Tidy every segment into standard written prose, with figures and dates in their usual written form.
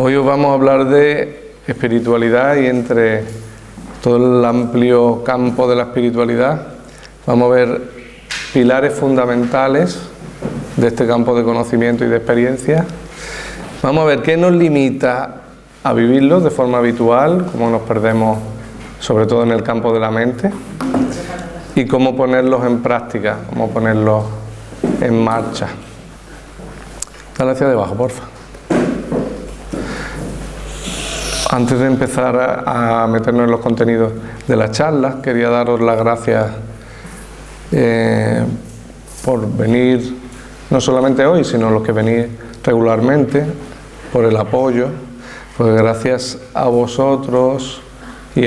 Hoy os vamos a hablar de espiritualidad y entre todo el amplio campo de la espiritualidad vamos a ver pilares fundamentales de este campo de conocimiento y de experiencia. Vamos a ver qué nos limita a vivirlo de forma habitual, cómo nos perdemos sobre todo en el campo de la mente y cómo ponerlos en práctica, cómo ponerlos en marcha. Dale hacia debajo, porfa. Antes de empezar a meternos en los contenidos de la charla, quería daros las gracias por venir, no solamente hoy, sino los que venís regularmente, por el apoyo, pues gracias a vosotros y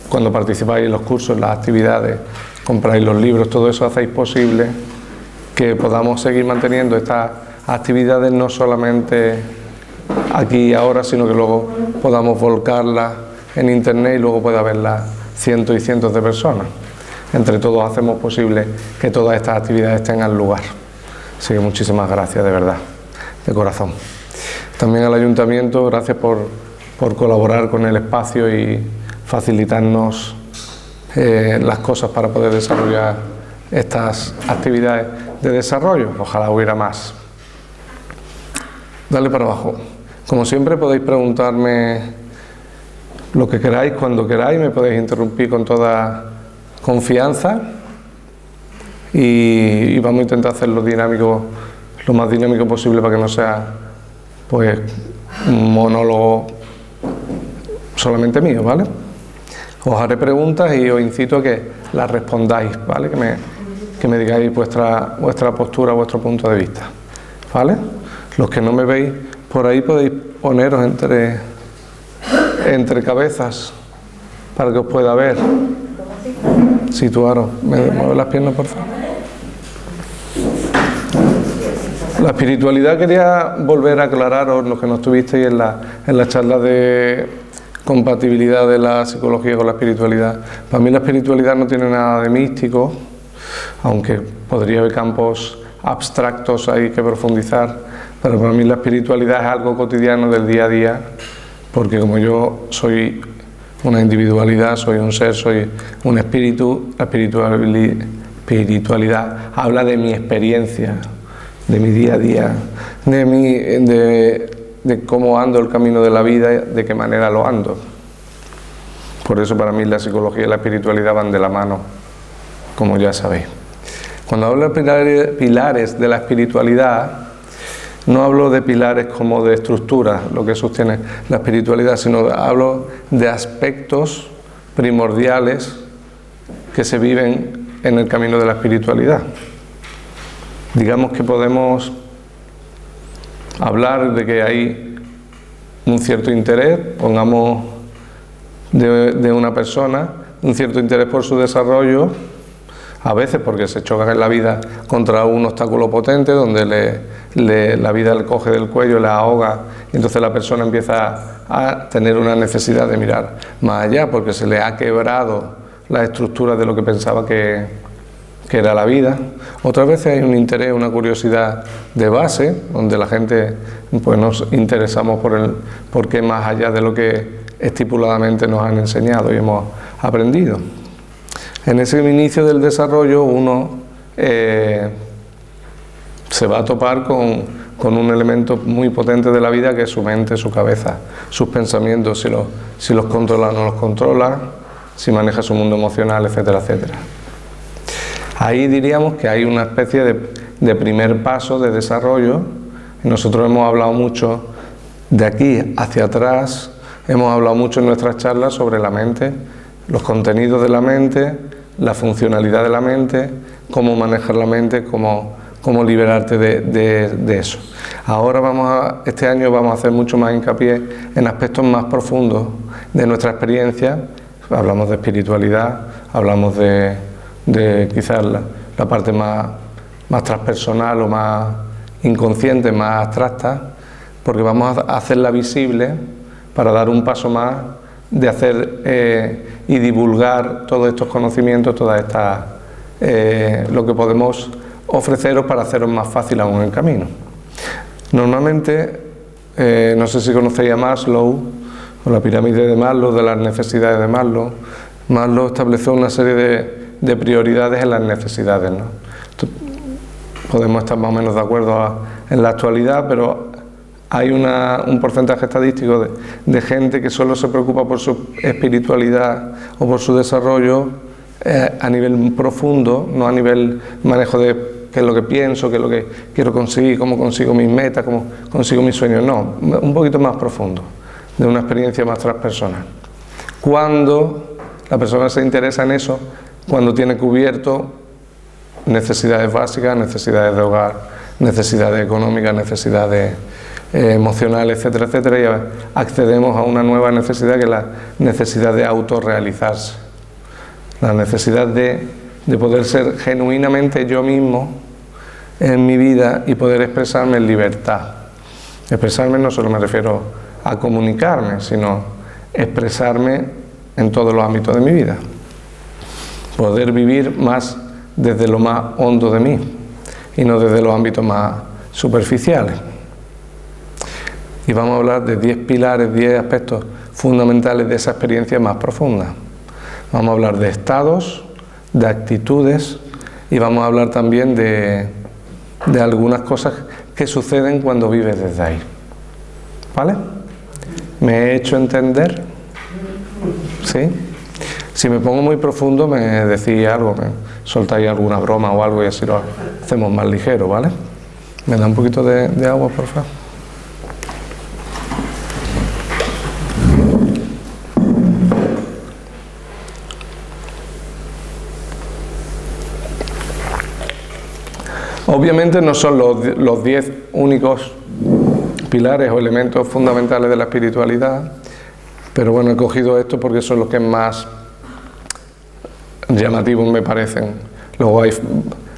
cuando participáis en los cursos, en las actividades, compráis los libros, todo eso hacéis posible que podamos seguir manteniendo estas actividades no solamente aquí y ahora, sino que luego podamos volcarlas en internet y luego pueda verlas cientos y cientos de personas. Entre todos hacemos posible que todas estas actividades tengan lugar. Así que muchísimas gracias, de verdad, de corazón. También al Ayuntamiento, gracias por colaborar con el espacio y facilitarnos las cosas para poder desarrollar estas actividades de desarrollo. Ojalá hubiera más. Dale para abajo. Como siempre podéis preguntarme lo que queráis, cuando queráis, me podéis interrumpir con toda confianza y vamos a intentar hacerlo dinámico, lo más dinámico posible para que no sea pues un monólogo solamente mío, ¿vale? Os haré preguntas y os incito a que las respondáis, ¿vale? Que me digáis vuestra postura, vuestro punto de vista, ¿vale? Los que no me veis por ahí podéis poneros entre cabezas para que os pueda ver. Situaros. ¿Me mueve las piernas, por favor? La espiritualidad, quería volver a aclararos, los que no estuvisteis en la charla de compatibilidad de la psicología con la espiritualidad. Para mí la espiritualidad no tiene nada de místico, aunque podría haber campos abstractos ahí que profundizar, pero para mí la espiritualidad es algo cotidiano del día a día, porque como yo soy una individualidad, soy un ser, soy un espíritu, la espiritualidad habla de mi experiencia, de mi día a día, de cómo ando el camino de la vida, de qué manera lo ando. Por eso para mí la psicología y la espiritualidad van de la mano, como ya sabéis. Cuando hablo de pilares de la espiritualidad, no hablo de pilares como de estructura, lo que sostiene la espiritualidad, sino hablo de aspectos primordiales que se viven en el camino de la espiritualidad. Digamos que podemos hablar de que hay un cierto interés, pongamos de una persona, un cierto interés por su desarrollo, a veces porque se chocan en la vida contra un obstáculo potente donde la vida le coge del cuello, la ahoga y entonces la persona empieza a tener una necesidad de mirar más allá porque se le ha quebrado la estructura de lo que pensaba que era la vida. Otras veces hay un interés, una curiosidad de base donde la gente pues nos interesamos por qué más allá de lo que estipuladamente nos han enseñado y hemos aprendido. En ese inicio del desarrollo uno se va a topar con un elemento muy potente de la vida que es su mente, su cabeza, sus pensamientos, si los controla o no los controla, si maneja su mundo emocional, etcétera, etcétera. Ahí diríamos que hay una especie de primer paso de desarrollo. Nosotros hemos hablado mucho de aquí hacia atrás, hemos hablado mucho en nuestras charlas sobre la mente, los contenidos de la mente, la funcionalidad de la mente, cómo manejar la mente, cómo liberarte de eso. Ahora este año vamos a hacer mucho más hincapié en aspectos más profundos de nuestra experiencia. Hablamos de espiritualidad, hablamos de quizás la parte más transpersonal o más inconsciente, más abstracta, porque vamos a hacerla visible para dar un paso más de hacer y divulgar todos estos conocimientos, todas estas lo que podemos ofreceros para haceros más fácil aún el camino. Normalmente no sé si conocéis a Maslow, o la pirámide de Maslow, de las necesidades de Maslow. Maslow estableció una serie de prioridades en las necesidades, ¿no? Podemos estar más o menos de acuerdo en la actualidad, pero hay un porcentaje estadístico de gente que solo se preocupa por su espiritualidad o por su desarrollo a nivel profundo, no a nivel manejo de qué es lo que pienso, qué es lo que quiero conseguir, cómo consigo mis metas, cómo consigo mis sueños. No, un poquito más profundo, de una experiencia más transpersonal. Cuando la persona se interesa en eso, cuando tiene cubierto necesidades básicas, necesidades de hogar, necesidades económicas, necesidades emocionales, etcétera, etcétera, y accedemos a una nueva necesidad que es la necesidad de autorrealizarse, la necesidad de poder ser genuinamente yo mismo en mi vida y poder expresarme en libertad. Expresarme no solo me refiero a comunicarme, sino expresarme en todos los ámbitos de mi vida. Poder vivir más desde lo más hondo de mí y no desde los ámbitos más superficiales. Y vamos a hablar de 10 pilares, 10 aspectos fundamentales de esa experiencia más profunda. Vamos a hablar de estados, de actitudes y vamos a hablar también de algunas cosas que suceden cuando vives desde ahí. ¿Vale? ¿Me he hecho entender? ¿Sí? Si me pongo muy profundo me decís algo, me soltáis alguna broma o algo y así lo hacemos más ligero, ¿vale? ¿Me da un poquito de agua, por favor? Obviamente no son los 10 únicos pilares o elementos fundamentales de la espiritualidad, pero bueno, he cogido esto porque son los que más llamativos me parecen. Luego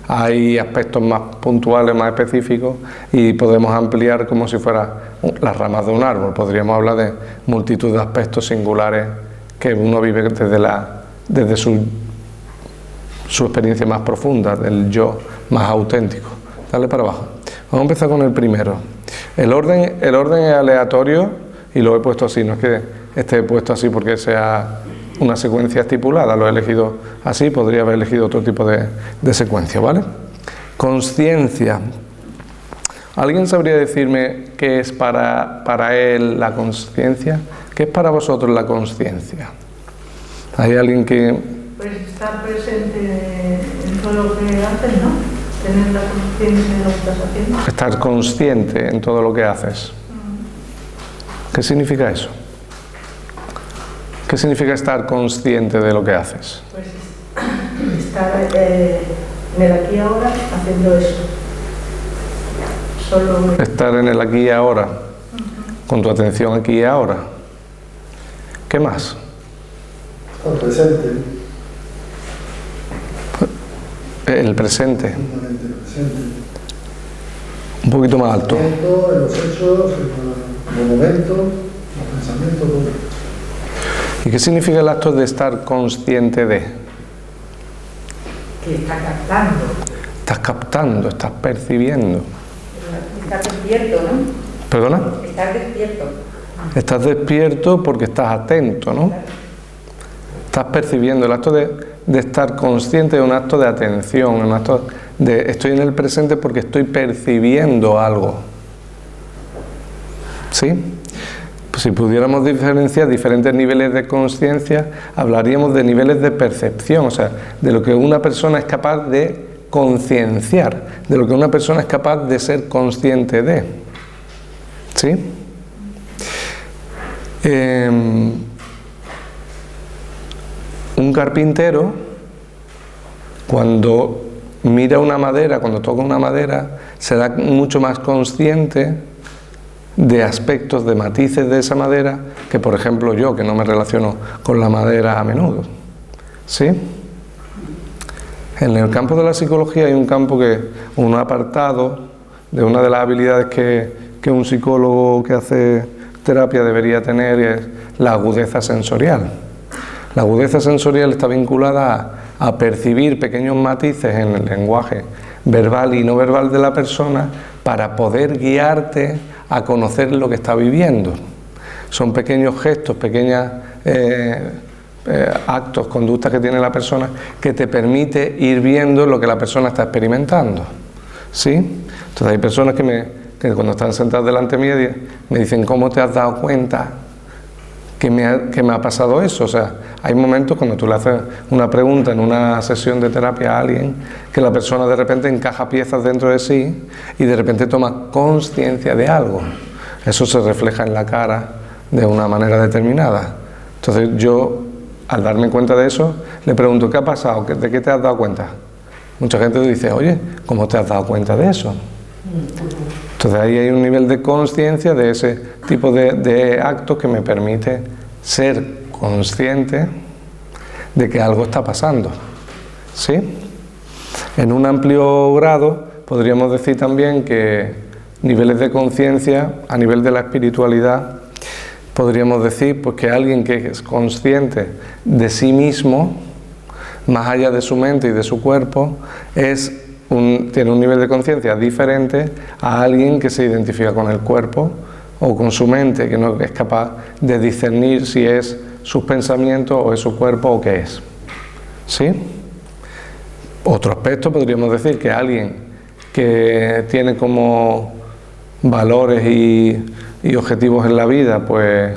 hay aspectos más puntuales, más específicos, y podemos ampliar como si fuera las ramas de un árbol. Podríamos hablar de multitud de aspectos singulares que uno vive desde su experiencia más profunda, del yo más auténtico. Dale para abajo. Vamos a empezar con el primero. El orden es aleatorio y lo he puesto así, no es que esté puesto así porque sea una secuencia estipulada, lo he elegido así, podría haber elegido otro tipo de secuencia, ¿vale? Consciencia. ¿Alguien sabría decirme qué es para él la consciencia? ¿Qué es para vosotros la consciencia? ¿Hay alguien que...? Pues estar presente en todo lo que haces, ¿no? Tener la conciencia de lo que estás haciendo. Estar consciente en todo lo que haces. ¿Qué significa eso? ¿Qué significa estar consciente de lo que haces? Pues estar en el aquí y ahora haciendo eso. Solo... Estar en el aquí y ahora, con tu atención aquí y ahora. ¿Qué más? Estar presente. El presente. Presente. Un poquito más alto. En los hechos, en los momentos, los pensamientos. Todo. ¿Y qué significa el acto de estar consciente de? Que está captando. Estás captando, estás percibiendo. Estar despierto, ¿no? ¿Perdona? Estar despierto. Estás despierto porque estás atento, ¿no? Estás percibiendo. El acto de estar consciente es un acto de atención, un acto de estoy en el presente porque estoy percibiendo algo. ¿Sí? Pues si pudiéramos diferenciar diferentes niveles de conciencia, hablaríamos de niveles de percepción, o sea, de lo que una persona es capaz de concienciar, de lo que una persona es capaz de ser consciente de. ¿Sí? Un carpintero, cuando mira una madera, cuando toca una madera, será mucho más consciente de aspectos, de matices de esa madera, que por ejemplo yo, que no me relaciono con la madera a menudo. ¿Sí? En el campo de la psicología hay un campo un apartado de una de las habilidades que un psicólogo que hace terapia debería tener, es la agudeza sensorial. La agudeza sensorial está vinculada a percibir pequeños matices en el lenguaje verbal y no verbal de la persona para poder guiarte a conocer lo que está viviendo. Son pequeños gestos, pequeños actos, conductas que tiene la persona que te permite ir viendo lo que la persona está experimentando. ¿Sí? Entonces hay personas que cuando están sentadas delante mía me dicen, ¿cómo te has dado cuenta que me ha pasado eso? O sea, hay momentos cuando tú le haces una pregunta en una sesión de terapia a alguien, que la persona de repente encaja piezas dentro de sí y de repente toma conciencia de algo. Eso se refleja en la cara de una manera determinada. Entonces yo, al darme cuenta de eso, le pregunto, ¿qué ha pasado? ¿De qué te has dado cuenta? Mucha gente dice, oye, ¿cómo te has dado cuenta de eso? Entonces ahí hay un nivel de conciencia de ese tipo de actos que me permite ser consciente de que algo está pasando. ¿Sí? En un amplio grado podríamos decir también que niveles de conciencia a nivel de la espiritualidad, podríamos decir pues que alguien que es consciente de sí mismo, más allá de su mente y de su cuerpo, tiene un nivel de conciencia diferente a alguien que se identifica con el cuerpo o con su mente, que no es capaz de discernir si es sus pensamientos o es su cuerpo o qué es. ¿Sí? Otro aspecto podríamos decir que alguien que tiene como valores y objetivos en la vida, pues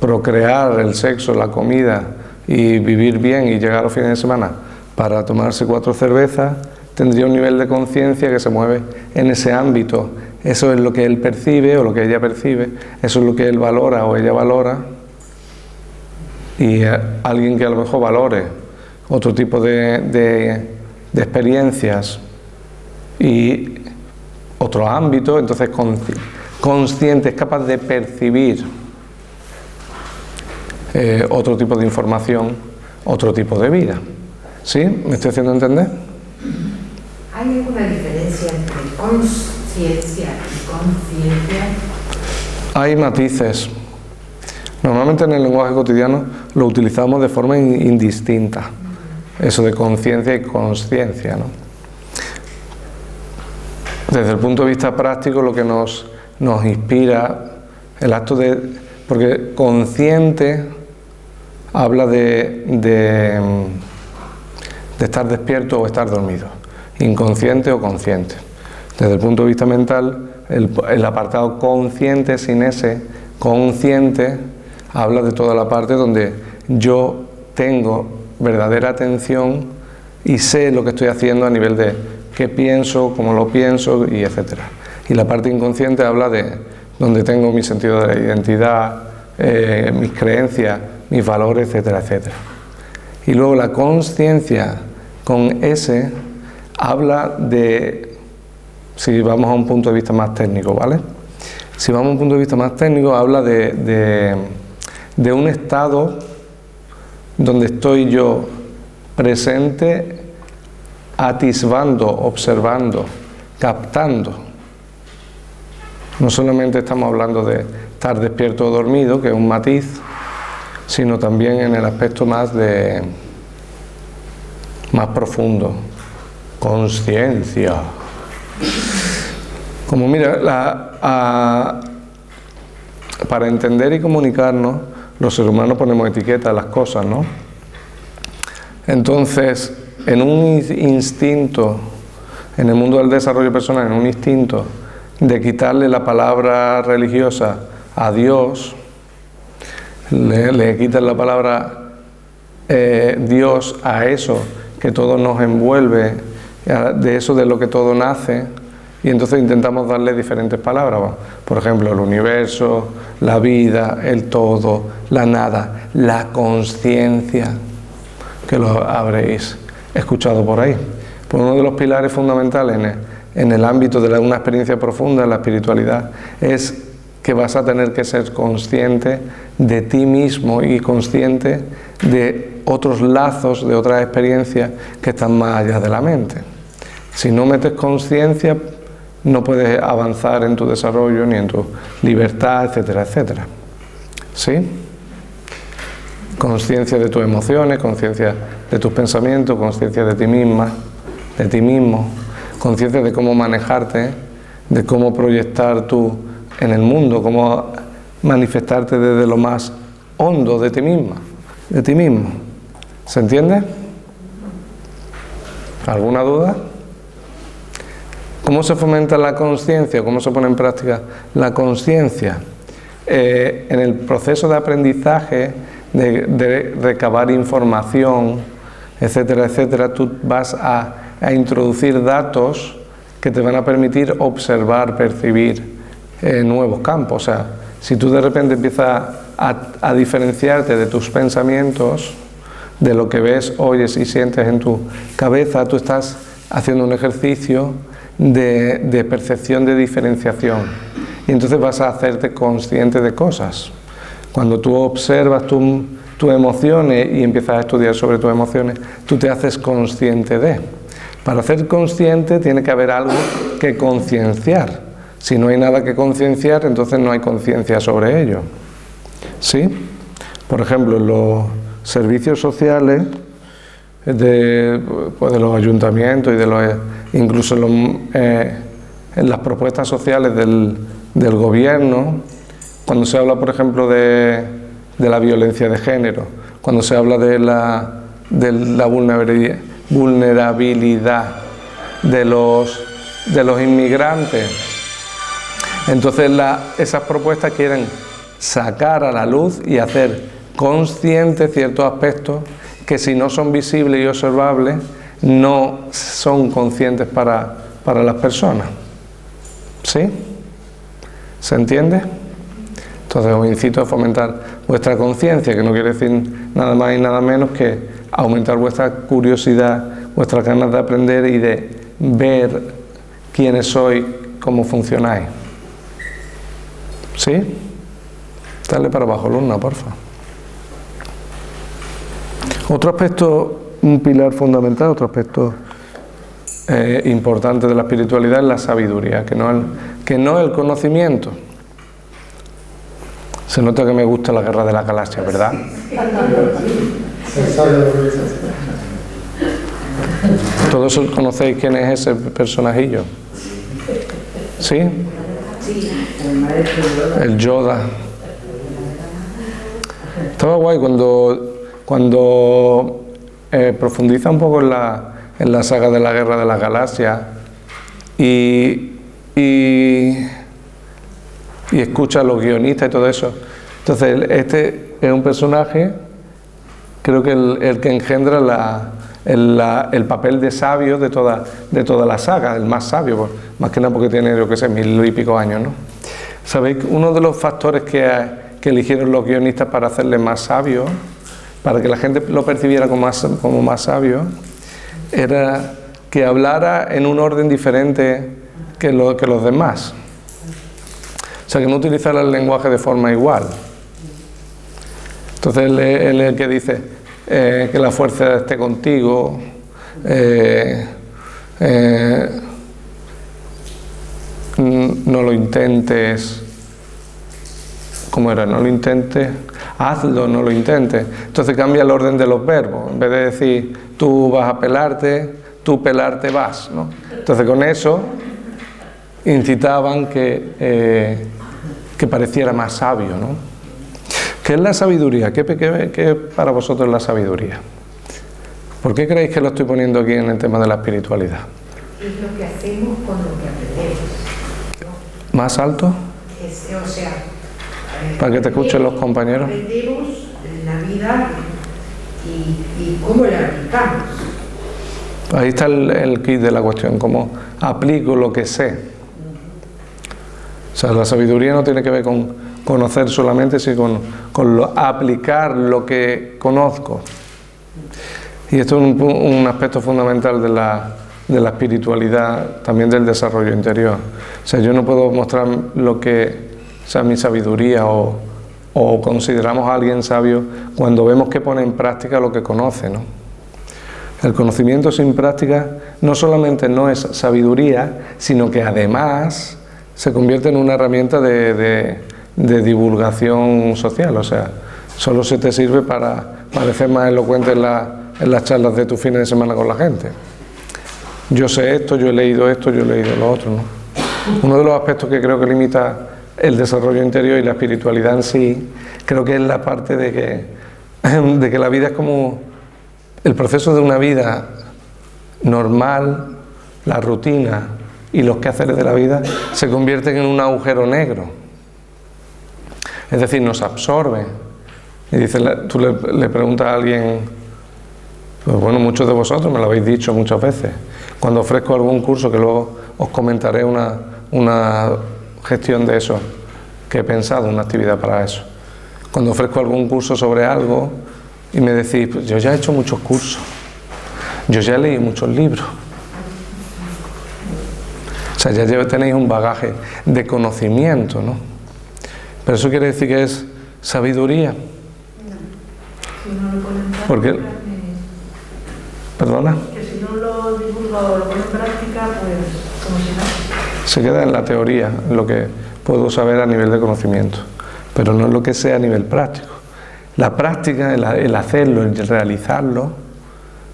procrear, el sexo, la comida y vivir bien y llegar a los fines de semana para tomarse 4 cervezas, tendría un nivel de conciencia que se mueve en ese ámbito. Eso es lo que él percibe o lo que ella percibe, eso es lo que él valora o ella valora. Y alguien que a lo mejor valore otro tipo de experiencias y otro ámbito, entonces consciente, es capaz de percibir otro tipo de información, otro tipo de vida. ¿Sí? ¿Me estoy haciendo entender? ¿Hay alguna diferencia entre conciencia y conciencia? Hay matices. Normalmente en el lenguaje cotidiano lo utilizamos de forma indistinta. Eso de conciencia y consciencia, ¿no? Desde el punto de vista práctico, lo que nos inspira el acto porque consciente habla de estar despierto o estar dormido, inconsciente o consciente. Desde el punto de vista mental, el apartado consciente, sin ese consciente, habla de toda la parte donde yo tengo verdadera atención y sé lo que estoy haciendo a nivel de qué pienso, cómo lo pienso, y etcétera. Y la parte inconsciente habla de donde tengo mi sentido de la identidad, mis creencias, mis valores, etcétera, etcétera. Y luego la consciencia con ese habla de, si vamos a un punto de vista más técnico, ¿vale? Si vamos a un punto de vista más técnico, habla de un estado donde estoy yo presente, atisbando, observando, captando. No solamente estamos hablando de estar despierto o dormido, que es un matiz, sino también en el aspecto más profundo, conciencia. Como mira, para entender y comunicarnos, los seres humanos ponemos etiquetas a las cosas, ¿no? Entonces, en un instinto, en el mundo del desarrollo personal, en un instinto de quitarle la palabra religiosa a Dios, le quitan la palabra Dios a eso que todo nos envuelve, de eso de lo que todo nace, y entonces intentamos darle diferentes palabras. Por ejemplo, el universo, la vida, el todo, la nada, la consciencia, que lo habréis escuchado por ahí. Pues uno de los pilares fundamentales en el ámbito de una experiencia profunda en la espiritualidad es que vas a tener que ser consciente de ti mismo y consciente de otros lazos, de otras experiencias que están más allá de la mente. Si no metes conciencia, no puedes avanzar en tu desarrollo ni en tu libertad, etcétera, etcétera. ¿Sí? Conciencia de tus emociones, conciencia de tus pensamientos, conciencia de ti misma, de ti mismo, conciencia de cómo manejarte, de cómo proyectar tu en el mundo, cómo manifestarte desde lo más hondo de ti misma, de ti mismo. ¿Se entiende? ¿Alguna duda? ¿Cómo se fomenta la conciencia? ¿Cómo se pone en práctica la conciencia? En el proceso de aprendizaje, de recabar información, etcétera, etcétera, tú vas a introducir datos que te van a permitir observar, percibir nuevos campos. O sea, si tú de repente empiezas a diferenciarte de tus pensamientos, de lo que ves, oyes y sientes en tu cabeza, tú estás haciendo un ejercicio de percepción, de diferenciación. Y entonces vas a hacerte consciente de cosas. Cuando tú observas tus emociones y empiezas a estudiar sobre tus emociones, tú te haces consciente de. Para ser consciente tiene que haber algo que concienciar. Si no hay nada que concienciar, entonces no hay conciencia sobre ello. ¿Sí? Por ejemplo, en los servicios sociales de los ayuntamientos y incluso en las propuestas sociales del gobierno, cuando se habla, por ejemplo, de la violencia de género, cuando se habla de la vulnerabilidad de los inmigrantes, entonces esas propuestas quieren sacar a la luz y hacer conscientes ciertos aspectos que, si no son visibles y observables, no son conscientes para las personas. ¿Sí? ¿Se entiende? Entonces os incito a fomentar vuestra conciencia, que no quiere decir nada más y nada menos que aumentar vuestra curiosidad, vuestras ganas de aprender y de ver quiénes sois, cómo funcionáis. ¿Sí? Dale para abajo, Luna, porfa. Otro aspecto, un pilar fundamental, otro aspecto importante de la espiritualidad es la sabiduría, que no el conocimiento. Se nota que me gusta la Guerra de la Galaxia, ¿verdad? ¿Todos conocéis quién es ese personajillo? ¿Sí? El Yoda. Estaba guay cuando profundiza un poco en la saga de la Guerra de la Galaxia y escucha a los guionistas y todo eso. Entonces, este es un personaje, creo que el que engendra el papel de sabio de toda la saga, el más sabio, más que nada porque tiene, yo qué sé, 1000 y pico años, ¿no? ¿Sabéis? Uno de los factores que eligieron los guionistas para hacerle más sabio, para que la gente lo percibiera como más sabio, era que hablara en un orden diferente que los demás. O sea, que no utilizara el lenguaje de forma igual. Entonces él es el que dice que la fuerza esté contigo, no lo intentes. ¿Cómo era? No lo intentes, hazlo, no lo intentes. Entonces cambia el orden de los verbos. En vez de decir tú vas a pelarte, tú pelarte vas, ¿no? Entonces con eso incitaban que pareciera más sabio, ¿no? ¿Qué es la sabiduría? ¿Qué para vosotros es la sabiduría? ¿Por qué creéis que lo estoy poniendo aquí en el tema de la espiritualidad? Es lo que hacemos con lo que aprendemos, ¿no? ¿Más alto? O sea, para que te escuchen los compañeros. Aprendemos la vida y cómo la aplicamos. Ahí está el kit de la cuestión, cómo aplico lo que sé. O sea, la sabiduría no tiene que ver con conocer solamente, sino con aplicar lo que conozco. Y esto es un aspecto fundamental de la espiritualidad, también del desarrollo interior. O sea, yo no puedo mostrar lo que sea mi sabiduría o consideramos a alguien sabio cuando vemos que pone en práctica lo que conoce, ¿no? El conocimiento sin práctica no solamente no es sabiduría, sino que además se convierte en una herramienta de divulgación social. O sea, solo se te sirve para parecer más elocuente en las charlas de tu fin de semana con la gente. Yo sé esto, yo he leído esto, yo he leído lo otro, ¿no? Uno de los aspectos que creo que limita el desarrollo interior y la espiritualidad en sí, creo que es la parte de que la vida es como el proceso de una vida normal, la rutina y los quehaceres de la vida se convierten en un agujero negro. Es decir, nos absorbe. Y dice, tú le preguntas a alguien, pues bueno, muchos de vosotros me lo habéis dicho muchas veces, cuando ofrezco algún curso, que luego os comentaré una gestión de eso, que he pensado, una actividad para eso. Cuando ofrezco algún curso sobre algo y me decís, pues yo ya he hecho muchos cursos, yo ya he leído muchos libros. O sea, ya tenéis un bagaje de conocimiento, ¿no? Pero eso quiere decir que es sabiduría. Si no lo ponen en práctica, Porque, ¿perdona? que si no lo divulga o lo pone en práctica, pues como si no. Se queda en la teoría, en lo que puedo saber a nivel de conocimiento, pero no en lo que sea a nivel práctico. La práctica, el hacerlo, el realizarlo,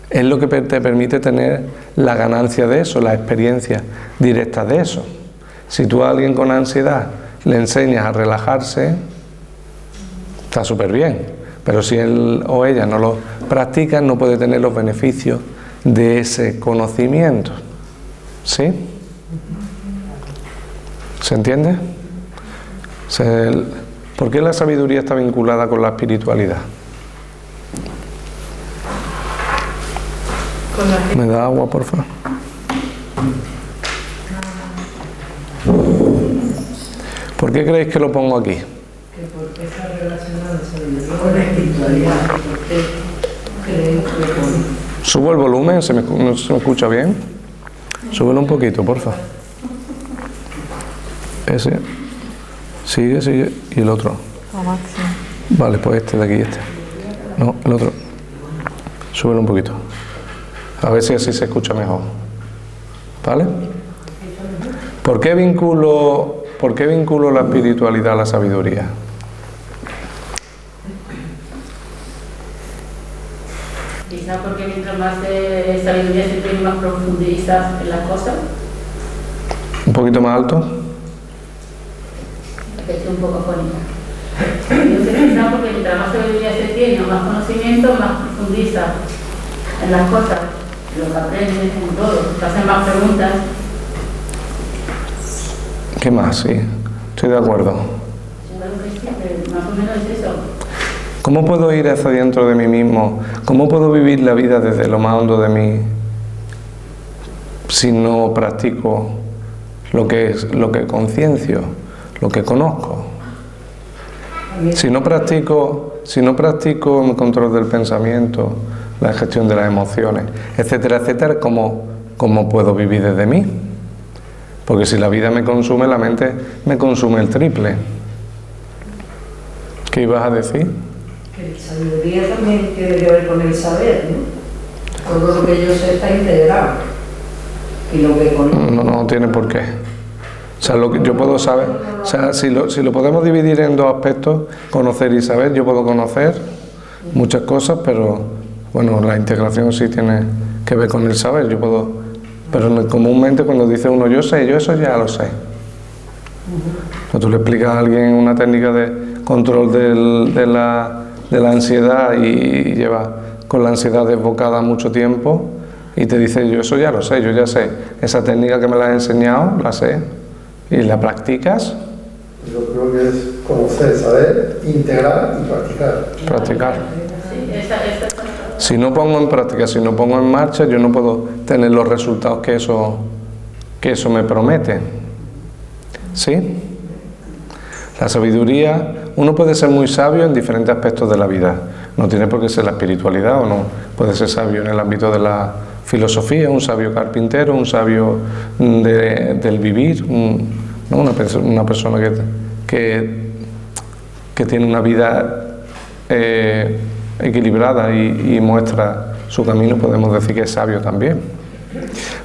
es lo que te permite tener la ganancia de eso, la experiencia directa de eso. Si tú a alguien con ansiedad le enseñas a relajarse, está súper bien, pero si él o ella no lo practica, no puede tener los beneficios de ese conocimiento. ¿Sí? ¿Se entiende? ¿Por qué la sabiduría está vinculada con la espiritualidad? ¿Me da agua, por favor? ¿Por qué creéis que lo pongo aquí? Que porque está relacionado con la espiritualidad. Porque creemos que con... ¿Subo el volumen? ¿No se me escucha bien? Súbelo un poquito, por favor. Ese. Sigue. Y el otro. Vale, pues este de aquí, este. No, el otro. Súbelo un poquito. A ver si así se escucha mejor. ¿Vale? ¿Por qué vinculo la espiritualidad a la sabiduría? Quizá porque mientras más de sabiduría siempre hay más profundizas en las cosas. ¿Un poquito más alto? Que estoy un poco afónica. Yo sé que quizá porque mientras más sabiduría se tiene o más conocimiento, más profundiza en las cosas, lo que aprendes, en todo, te hacen más preguntas. ¿Qué más? Sí, estoy de acuerdo. Claro que sí, que más o menos es eso. ¿Cómo puedo ir hacia dentro de mí mismo? ¿Cómo puedo vivir la vida desde lo más hondo de mí si no practico lo que conciencio, lo que conozco? Si no practico el control del pensamiento, la gestión de las emociones, etcétera, etcétera, ¿cómo puedo vivir desde mí? Porque si la vida me consume, la mente me consume el triple. ¿Qué ibas a decir? Que la sabiduría también tiene que ver con el saber, ¿no? Todo lo que yo sé está integrado. Y lo que conozco... No tiene por qué. O sea, lo que yo puedo saber, o sea, si lo podemos dividir en dos aspectos, conocer y saber, yo puedo conocer muchas cosas, pero bueno, la integración sí tiene que ver con el saber, yo puedo, pero comúnmente cuando dice uno yo sé, yo eso ya lo sé. Cuando tú le explicas a alguien una técnica de control de la ansiedad y lleva con la ansiedad desbocada mucho tiempo y te dice yo eso ya lo sé, yo ya sé, esa técnica que me la has enseñado, la sé. ¿Y la practicas? Yo creo que es conocer, saber, integrar y practicar. Practicar. Sí, esa Si no pongo en práctica, si no pongo en marcha, yo no puedo tener los resultados que eso me promete. ¿Sí? La sabiduría, uno puede ser muy sabio en diferentes aspectos de la vida. No tiene por qué ser la espiritualidad, o no puede ser sabio en el ámbito de la filosofía, un sabio carpintero, un sabio del vivir, una persona que tiene una vida equilibrada y muestra su camino, podemos decir que es sabio también.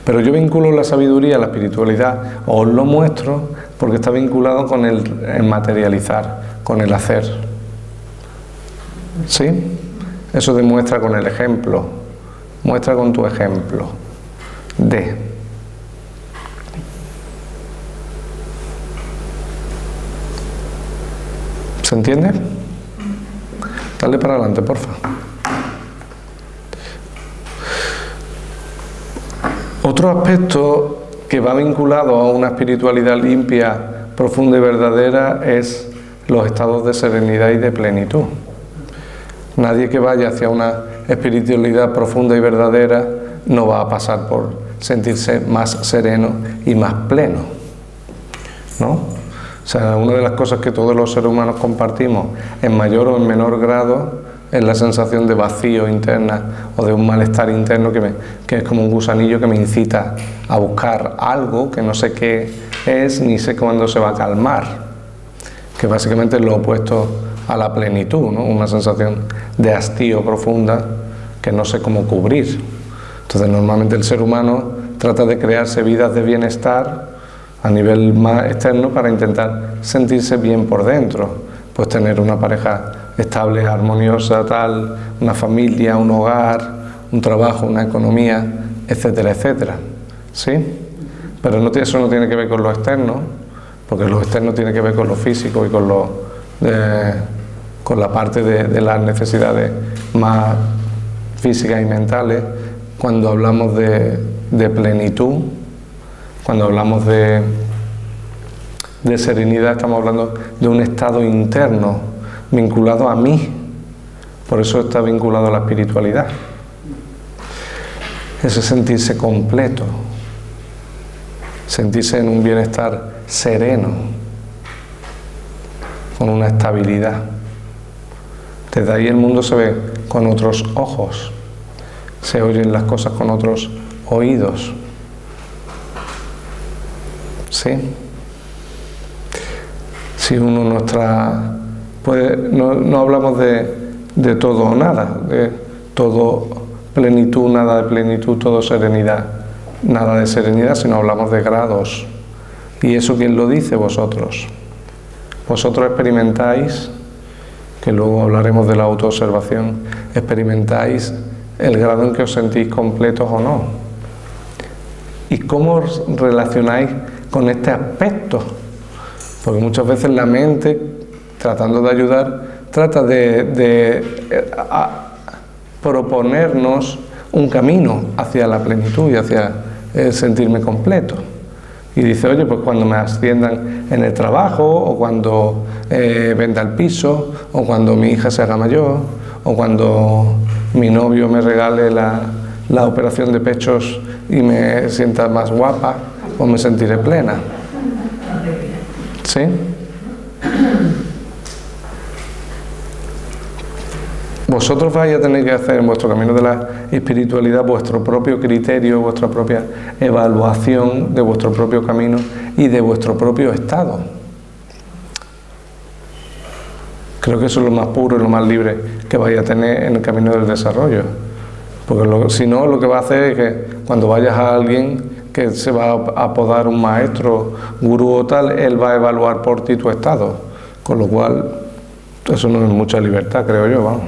Pero yo vinculo la sabiduría a la espiritualidad, o os lo muestro, porque está vinculado con el materializar, con el hacer. ¿Sí? Eso demuestra con el ejemplo. Muestra con tu ejemplo de. ¿Se entiende? Dale para adelante, porfa. Otro aspecto que va vinculado a una espiritualidad limpia, profunda y verdadera es los estados de serenidad y de plenitud. Nadie que vaya hacia una espiritualidad profunda y verdadera no va a pasar por sentirse más sereno y más pleno, ¿no? O sea, una de las cosas que todos los seres humanos compartimos en mayor o en menor grado es la sensación de vacío interna o de un malestar interno que es como un gusanillo que me incita a buscar algo que no sé qué es ni sé cuándo se va a calmar, que básicamente es lo opuesto a la plenitud, ¿no? Una sensación de hastío profunda que no sé cómo cubrir. Entonces normalmente el ser humano trata de crearse vidas de bienestar a nivel más externo para intentar sentirse bien por dentro, pues tener una pareja estable, armoniosa, tal, una familia, un hogar, un trabajo, una economía, etcétera, etcétera, ¿sí? Pero eso no tiene que ver con lo externo, porque lo externo tiene que ver con lo físico y con la parte de las necesidades más físicas y mentales. Cuando hablamos de plenitud, cuando hablamos de serenidad, estamos hablando de un estado interno vinculado a mí. Por eso está vinculado a la espiritualidad. Ese sentirse completo, sentirse en un bienestar sereno, con una estabilidad. Desde ahí el mundo se ve con otros ojos, se oyen las cosas con otros oídos. ¿Sí? Si uno no hablamos de todo o nada, de todo plenitud, nada de plenitud, todo serenidad, nada de serenidad, sino hablamos de grados. ¿Y eso quién lo dice? Vosotros. Vosotros experimentáis, que luego hablaremos de la autoobservación, experimentáis el grado en que os sentís completos o no. ¿Y cómo os relacionáis con este aspecto? Porque muchas veces la mente, tratando de ayudar, trata de proponernos un camino hacia la plenitud y hacia el sentirme completo. Y dice, oye, pues cuando me asciendan en el trabajo, o cuando venda el piso, o cuando mi hija se haga mayor, o cuando mi novio me regale la operación de pechos y me sienta más guapa, pues me sentiré plena. ¿Sí? Vosotros vais a tener que hacer en vuestro camino de la espiritualidad vuestro propio criterio, vuestra propia evaluación de vuestro propio camino y de vuestro propio estado. Creo que eso es lo más puro y lo más libre que vais a tener en el camino del desarrollo. Porque si no, lo que va a hacer es que cuando vayas a alguien que se va a apodar un maestro, gurú o tal, él va a evaluar por ti tu estado. Con lo cual, eso no es mucha libertad, creo yo, vamos.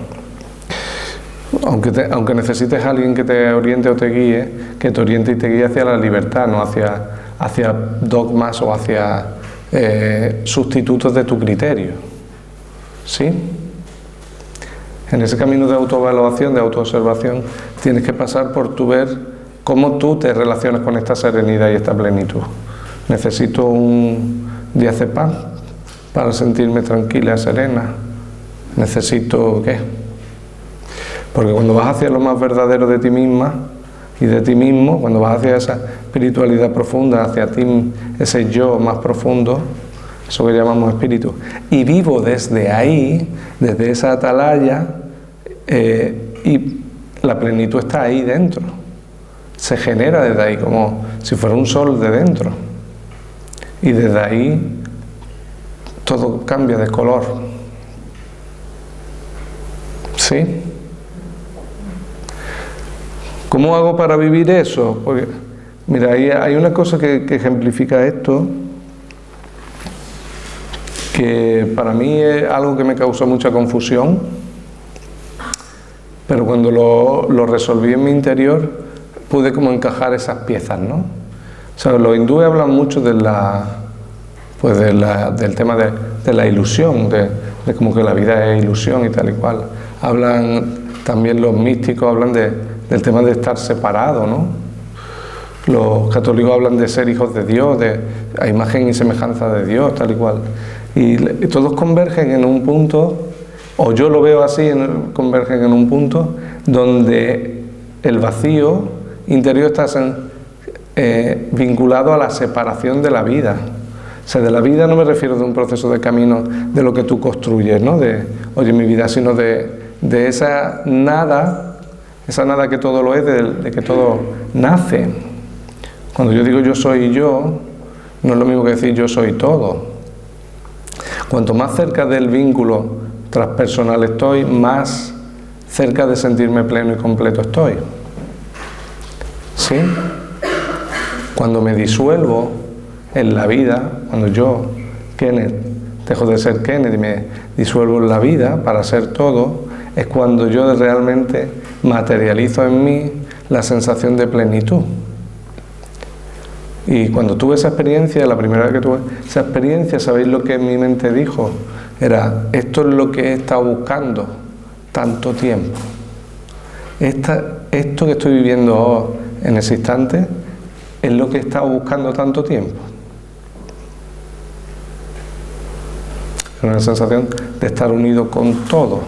Aunque necesites a alguien que te oriente o te guíe, que te oriente y te guíe hacia la libertad, no hacia dogmas o hacia sustitutos de tu criterio. ¿Sí? En ese camino de autoevaluación, de autoobservación, tienes que pasar por tu ver cómo tú te relacionas con esta serenidad y esta plenitud. Necesito un diazepam para sentirme tranquila, serena. Necesito, ¿qué? Porque cuando vas hacia lo más verdadero de ti misma y de ti mismo, cuando vas hacia esa espiritualidad profunda, hacia ti, ese yo más profundo, eso que llamamos espíritu, y vivo desde ahí, desde esa atalaya, y la plenitud está ahí dentro, se genera desde ahí, como si fuera un sol de dentro, y desde ahí todo cambia de color. ¿Sí? ¿Cómo hago para vivir eso? Porque, mira, hay una cosa que ejemplifica esto, que para mí es algo que me causó mucha confusión, pero cuando lo resolví en mi interior, pude como encajar esas piezas, ¿no? O sea, los hindúes hablan mucho del tema de la ilusión, de de como que la vida es ilusión y tal y cual. Hablan también los místicos, hablan del tema de estar separado, ¿no? Los católicos hablan de ser hijos de Dios, a imagen y semejanza de Dios, tal y cual. Y todos convergen en un punto, o yo lo veo así, convergen en un punto donde el vacío interior está vinculado a la separación de la vida. O sea, de la vida no me refiero de un proceso de camino de lo que tú construyes, ¿no? Oye, mi vida, sino de esa nada que todo lo es, de que todo nace. Cuando yo digo yo soy yo, no es lo mismo que decir yo soy todo. Cuanto más cerca del vínculo transpersonal estoy, más cerca de sentirme pleno y completo estoy. ¿Sí? Cuando me disuelvo en la vida, cuando yo, Kenneth, dejo de ser Kenneth y me disuelvo en la vida para ser todo, es cuando yo realmente materializo en mí la sensación de plenitud. Y cuando tuve esa experiencia, la primera vez que tuve esa experiencia, ¿sabéis lo que mi mente dijo? Era, esto es lo que he estado buscando tanto tiempo. Esto que estoy viviendo en ese instante es lo que he estado buscando tanto tiempo. Era una sensación de estar unido con todo.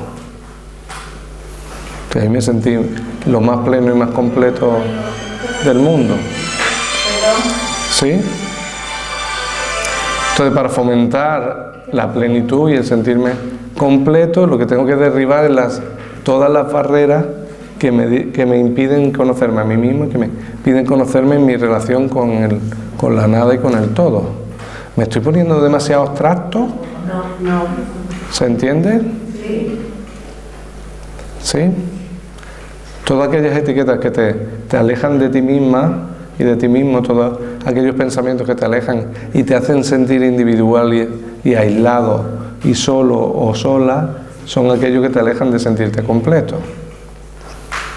Entonces, ahí me sentí lo más pleno y más completo del mundo. ¿Sí? Entonces, para fomentar la plenitud y el sentirme completo, lo que tengo que derribar es todas las barreras que me impiden conocerme a mí mismo y que me impiden conocerme en mi relación con la nada y con el todo. ¿Me estoy poniendo demasiado abstracto? No. ¿Se entiende? Sí. ¿Sí? Todas aquellas etiquetas que te alejan de ti misma y de ti mismo, todos aquellos pensamientos que te alejan y te hacen sentir individual y aislado y solo o sola, son aquellos que te alejan de sentirte completo.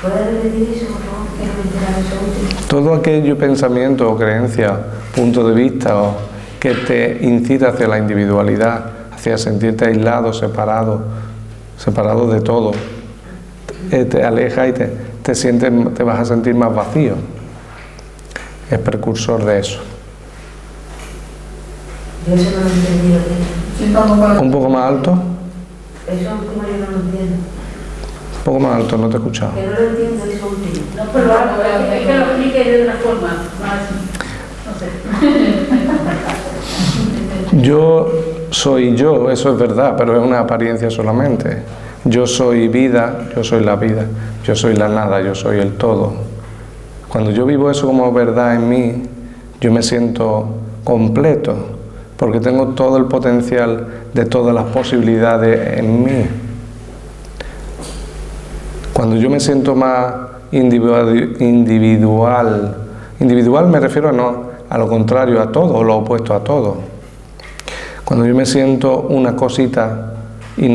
¿Puedes repetir eso, por favor? Que no me entera eso último. Todo aquello pensamiento o creencia, punto de vista que te incita hacia la individualidad, hacia sentirte aislado, separado de todo, te aleja y te vas a sentir más vacío. Es precursor de eso. Yo eso no lo he entendido bien. Un poco más alto. Eso último yo no lo entiendo. Un poco más alto, no te he escuchado. Que no lo entiendo eso último. No, pero es que lo explique de otra forma. No sé. Yo soy yo, eso es verdad, pero es una apariencia solamente. Yo soy vida, yo soy la vida, yo soy la nada, yo soy el todo. Cuando yo vivo eso como verdad en mí, yo me siento completo, porque tengo todo el potencial de todas las posibilidades en mí. Cuando yo me siento más individual me refiero a lo contrario a todo, o lo opuesto a todo. Cuando yo me siento una cosita y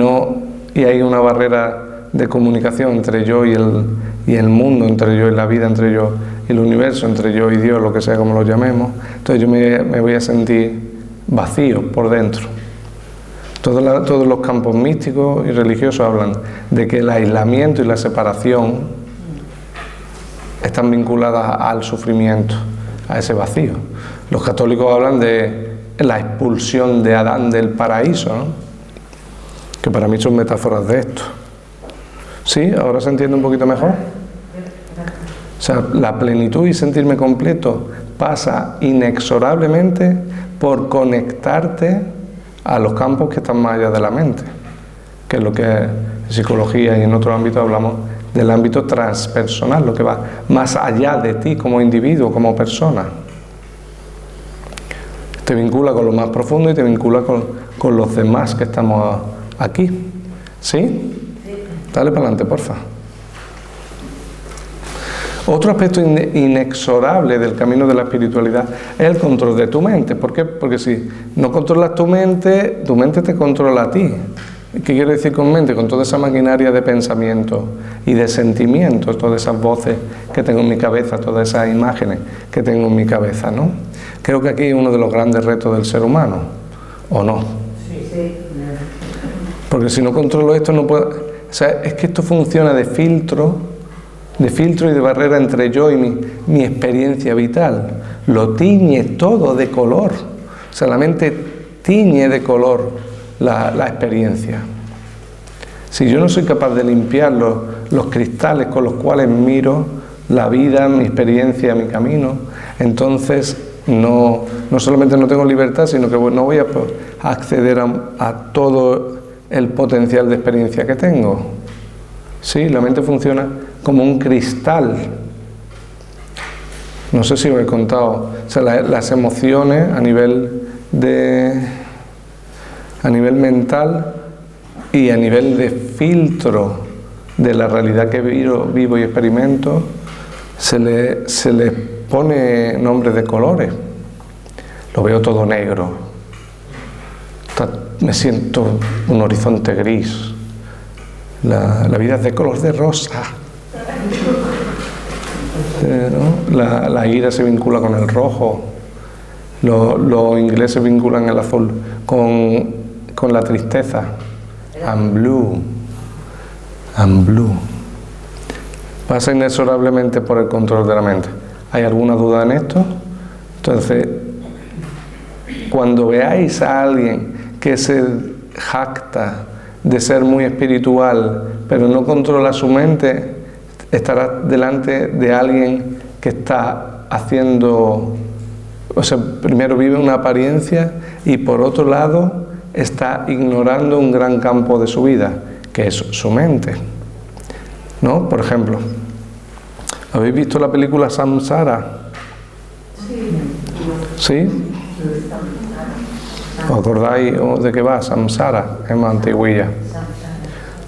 hay una barrera de comunicación entre yo y el mundo, entre yo y la vida, entre yo y el universo, entre yo y Dios, lo que sea como lo llamemos, entonces yo me voy a sentir vacío por dentro. Todos los campos místicos y religiosos hablan de que el aislamiento y la separación están vinculadas al sufrimiento, a ese vacío. Los católicos hablan de la expulsión de Adán del paraíso, ¿no? Que para mí son metáforas de esto. ¿Sí? ¿Ahora se entiende un poquito mejor? O sea, la plenitud y sentirme completo pasa inexorablemente por conectarte a los campos que están más allá de la mente, que es lo que en psicología y en otros ámbitos hablamos del ámbito transpersonal, lo que va más allá de ti como individuo, como persona. Te vincula con lo más profundo y te vincula con los demás que estamos aquí. ¿Sí? Dale para adelante, porfa. Otro aspecto inexorable del camino de la espiritualidad es el control de tu mente. ¿Por qué? Porque si no controlas tu mente te controla a ti. ¿Qué quiero decir con mente? Con toda esa maquinaria de pensamiento y de sentimientos, todas esas voces que tengo en mi cabeza, todas esas imágenes que tengo en mi cabeza, ¿no? Creo que aquí es uno de los grandes retos del ser humano, ¿o no? Sí. Porque si no controlo esto no puedo... O sea, es que esto funciona de filtro y de barrera entre yo y mi experiencia vital. Lo tiñe todo de color. O sea, la mente tiñe de color la experiencia. Si yo no soy capaz de limpiar los cristales con los cuales miro la vida, mi experiencia, mi camino, entonces no solamente no tengo libertad, sino que no voy a acceder a todo el potencial de experiencia que tengo. Sí, la mente funciona como un cristal. No sé si os he contado, o sea, las emociones a nivel mental y a nivel de filtro de la realidad que vivo y experimento, se le pone nombres de colores. Lo veo todo negro. Me siento un horizonte gris. La vida es de color de rosa. ¿No? La ira se vincula con el rojo. Los ingleses vinculan el azul con la tristeza. I'm blue. Pasa inexorablemente por el control de la mente. ¿Hay alguna duda en esto? Entonces, cuando veáis a alguien que se jacta de ser muy espiritual, pero no controla su mente, estará delante de alguien que está haciendo, o sea, primero vive una apariencia y por otro lado está ignorando un gran campo de su vida, que es su mente, ¿no? Por ejemplo, ¿habéis visto la película Samsara? ¿Sí? ¿Os acordáis de qué va? Samsara, es más antiguilla.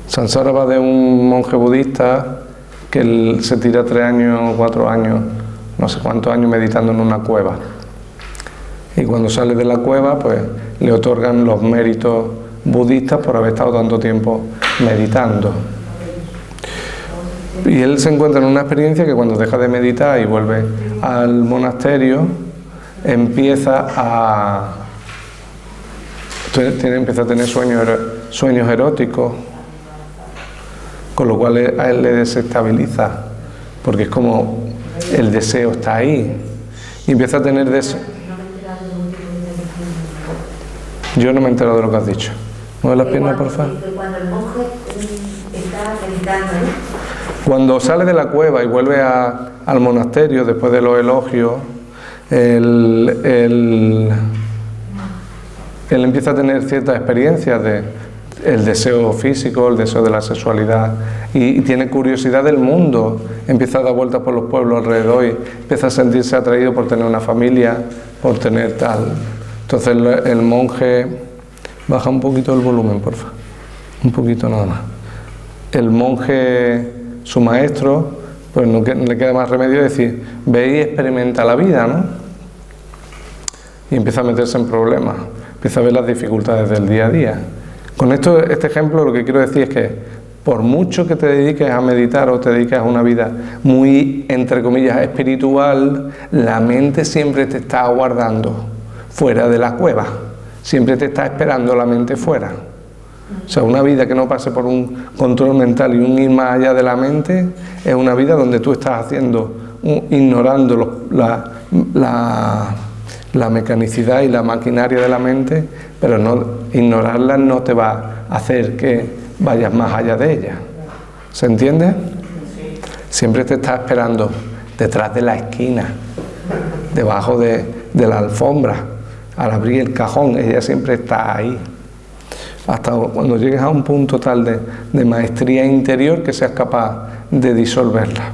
Samsara va de un monje budista que él se tira 3 años, 4 años, no sé cuántos años meditando en una cueva. Y cuando sale de la cueva, pues le otorgan los méritos budistas por haber estado tanto tiempo meditando. Y él se encuentra en una experiencia que cuando deja de meditar y vuelve al monasterio, empieza a tener sueños eróticos, con lo cual a él le desestabiliza, porque es como el deseo está ahí, y empieza a tener deseo. Yo no me he enterado de lo que has dicho. Mueve las piernas, por favor. Cuando el monje está meditando, cuando sale de la cueva y vuelve al monasterio después de los elogios, él empieza a tener ciertas experiencias del deseo físico, el deseo de la sexualidad, y tiene curiosidad del mundo, empieza a dar vueltas por los pueblos alrededor y empieza a sentirse atraído por tener una familia, por tener tal. Entonces el monje, baja un poquito el volumen, por favor, un poquito nada más. El monje, su maestro, pues no le queda más remedio decir, ve y experimenta la vida, ¿no? Y empieza a meterse en problemas, empieza a ver las dificultades del día a día. Con este ejemplo lo que quiero decir es que por mucho que te dediques a meditar o te dediques a una vida muy, entre comillas, espiritual, la mente siempre te está aguardando fuera de la cueva, siempre te está esperando la mente fuera. O sea, una vida que no pase por un control mental y un ir más allá de la mente es una vida donde tú estás ignorando la mecanicidad y la maquinaria de la mente, pero ignorarla no te va a hacer que vayas más allá de ella. ¿Se entiende? Siempre te está esperando detrás de la esquina, debajo de la alfombra, al abrir el cajón, ella siempre está ahí. Hasta cuando llegues a un punto tal de maestría interior que seas capaz de disolverla.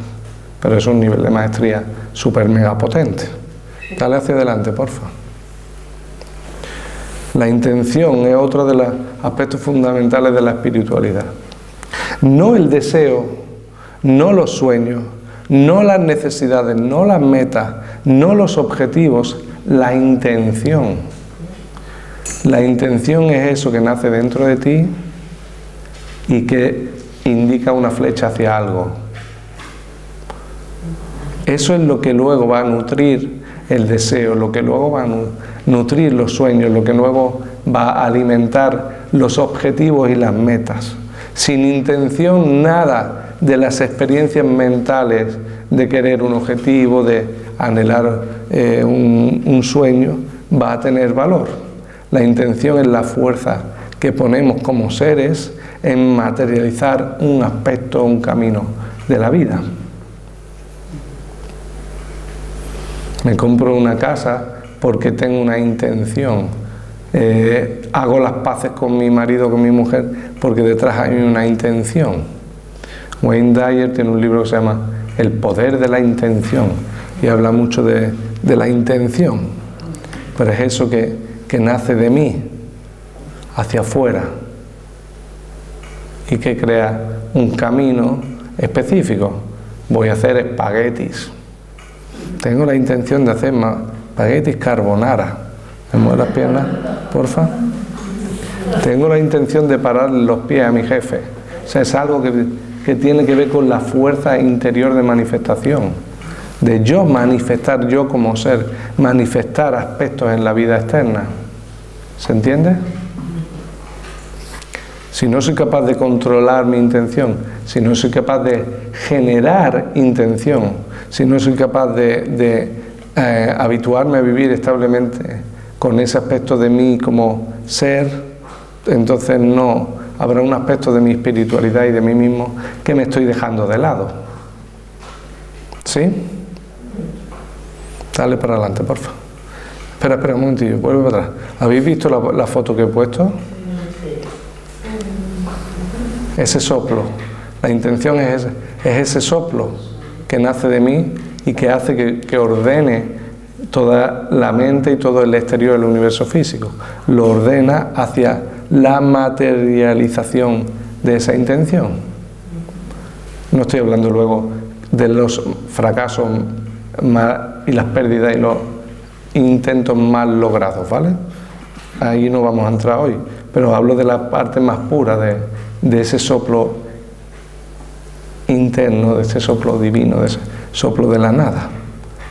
Pero es un nivel de maestría súper mega potente. Dale hacia adelante, porfa. La intención es otro de los aspectos fundamentales de la espiritualidad. No el deseo, no los sueños, no las necesidades, no las metas, no los objetivos, la intención. La intención es eso que nace dentro de ti y que indica una flecha hacia algo. Eso es lo que luego va a nutrir el deseo, lo que luego va a nutrir los sueños, lo que luego va a alimentar los objetivos y las metas. Sin intención, nada de las experiencias mentales de querer un objetivo, de anhelar un sueño, va a tener valor. La intención es la fuerza que ponemos como seres en materializar un aspecto, un camino de la vida. Me compro una casa porque tengo una intención. Hago las paces con mi marido, con mi mujer, porque detrás hay una intención. Wayne Dyer tiene un libro que se llama El poder de la intención y habla mucho de la intención. Pero es eso que nace de mí, hacia afuera, y que crea un camino específico. Voy a hacer espaguetis. Tengo la intención de hacer más espaguetis carbonara. ¿Me muevo las piernas, porfa? Tengo la intención de parar los pies a mi jefe. O sea, es algo que tiene que ver con la fuerza interior de manifestación. De yo manifestar, yo como ser, manifestar aspectos en la vida externa. ¿Se entiende? Si no soy capaz de controlar mi intención, si no soy capaz de generar intención, si no soy capaz de habituarme a vivir establemente con ese aspecto de mí como ser, entonces no habrá un aspecto de mi espiritualidad y de mí mismo que me estoy dejando de lado. ¿Sí? Dale para adelante, por favor. Espera un momentillo, vuelve para atrás. ¿Habéis visto la foto que he puesto? Ese soplo. La intención es ese soplo que nace de mí y que hace que ordene toda la mente y todo el exterior del universo físico. Lo ordena hacia la materialización de esa intención. No estoy hablando luego de los fracasos y las pérdidas y los intentos mal logrados, ¿vale? Ahí no vamos a entrar hoy, pero hablo de la parte más pura de ese soplo interno, de ese soplo divino, de ese soplo de la nada,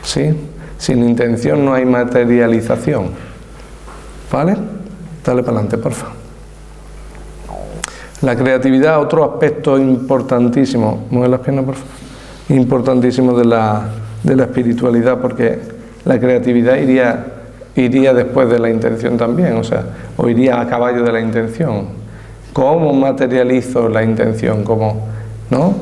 ¿sí? Sin intención no hay materialización, ¿vale? Dale para adelante, por favor. La creatividad, otro aspecto importantísimo, mueve las piernas, por favor, importantísimo de la espiritualidad, porque la creatividad iría después de la intención también, o iría a caballo de la intención. ¿Cómo materializo la intención? ¿Cómo? ¿No?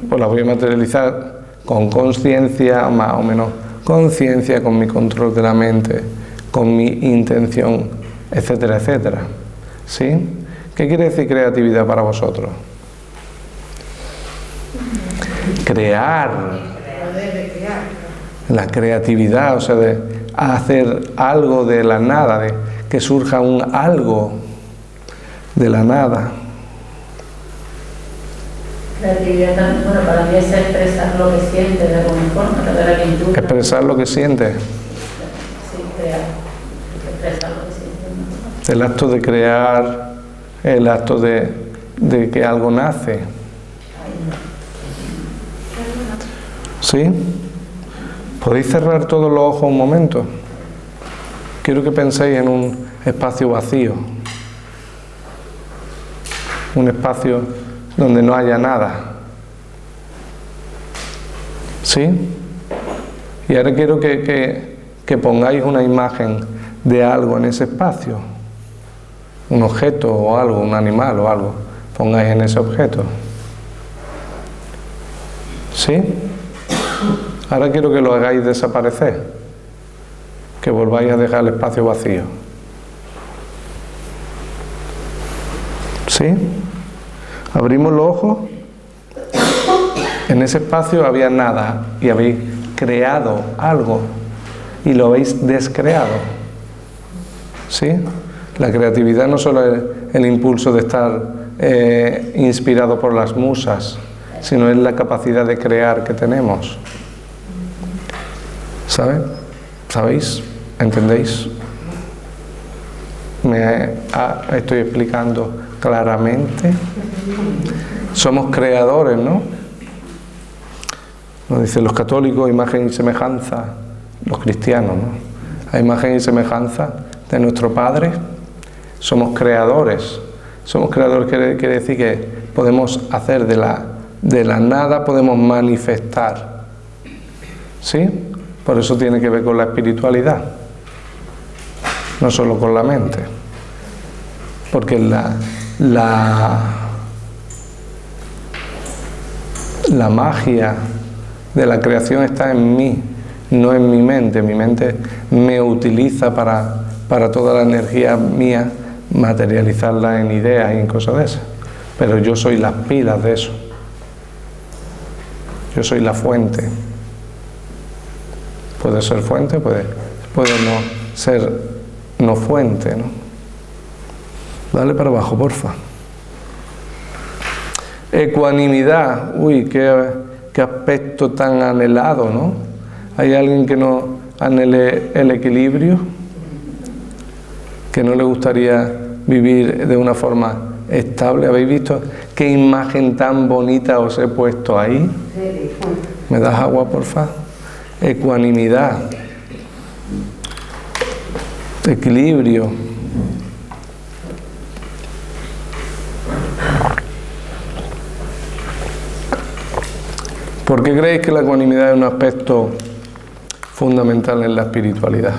Pues la voy a materializar con conciencia, más o menos conciencia, con mi control de la mente, con mi intención, etcétera, etcétera. ¿Sí? ¿Qué quiere decir creatividad para vosotros? Crear. La creatividad, o sea, de hacer algo de la nada, de que surja un algo de la nada. Creatividad también, bueno, para mí es expresar lo que sientes de alguna forma, de la pintura. Expresar lo que sientes. Sí, crear. Expresar lo que sientes. El acto de crear, el acto de que algo nace. ¿Sí? ¿Podéis cerrar todos los ojos un momento? Quiero que penséis en un espacio vacío. Un espacio donde no haya nada. ¿Sí? Y ahora quiero que pongáis una imagen de algo en ese espacio. Un objeto o algo, un animal o algo. Pongáis en ese objeto. ¿Sí? Ahora quiero que lo hagáis desaparecer. Que volváis a dejar el espacio vacío. ¿Sí? Abrimos los ojos. En ese espacio había nada y habéis creado algo y lo habéis descreado. ¿Sí? La creatividad no solo es el impulso de estar inspirado por las musas, sino es la capacidad de crear que tenemos. ¿Saben? ¿Sabéis? ¿Entendéis? ¿Me estoy explicando claramente? Somos creadores, ¿no? Nos dicen los católicos, imagen y semejanza los cristianos, ¿no? A imagen y semejanza de nuestro Padre, somos creadores. Somos creadores quiere decir que podemos hacer de la nada, podemos manifestar. ¿Sí? Por eso tiene que ver con la espiritualidad, no solo con la mente. Porque la magia de la creación está en mí, no en mi mente. Mi mente me utiliza para toda la energía mía, materializarla en ideas y en cosas de esas. Pero yo soy las pilas de eso. Yo soy la fuente. Puede ser fuente, puede no ser no fuente, ¿no? Dale para abajo, porfa. Ecuanimidad. Uy, qué aspecto tan anhelado, ¿no? ¿Hay alguien que no anhele el equilibrio? ¿Que no le gustaría vivir de una forma estable? ¿Habéis visto qué imagen tan bonita os he puesto ahí? ¿Me das agua, porfa? Ecuanimidad. Equilibrio. ¿Por qué creéis que la ecuanimidad es un aspecto fundamental en la espiritualidad?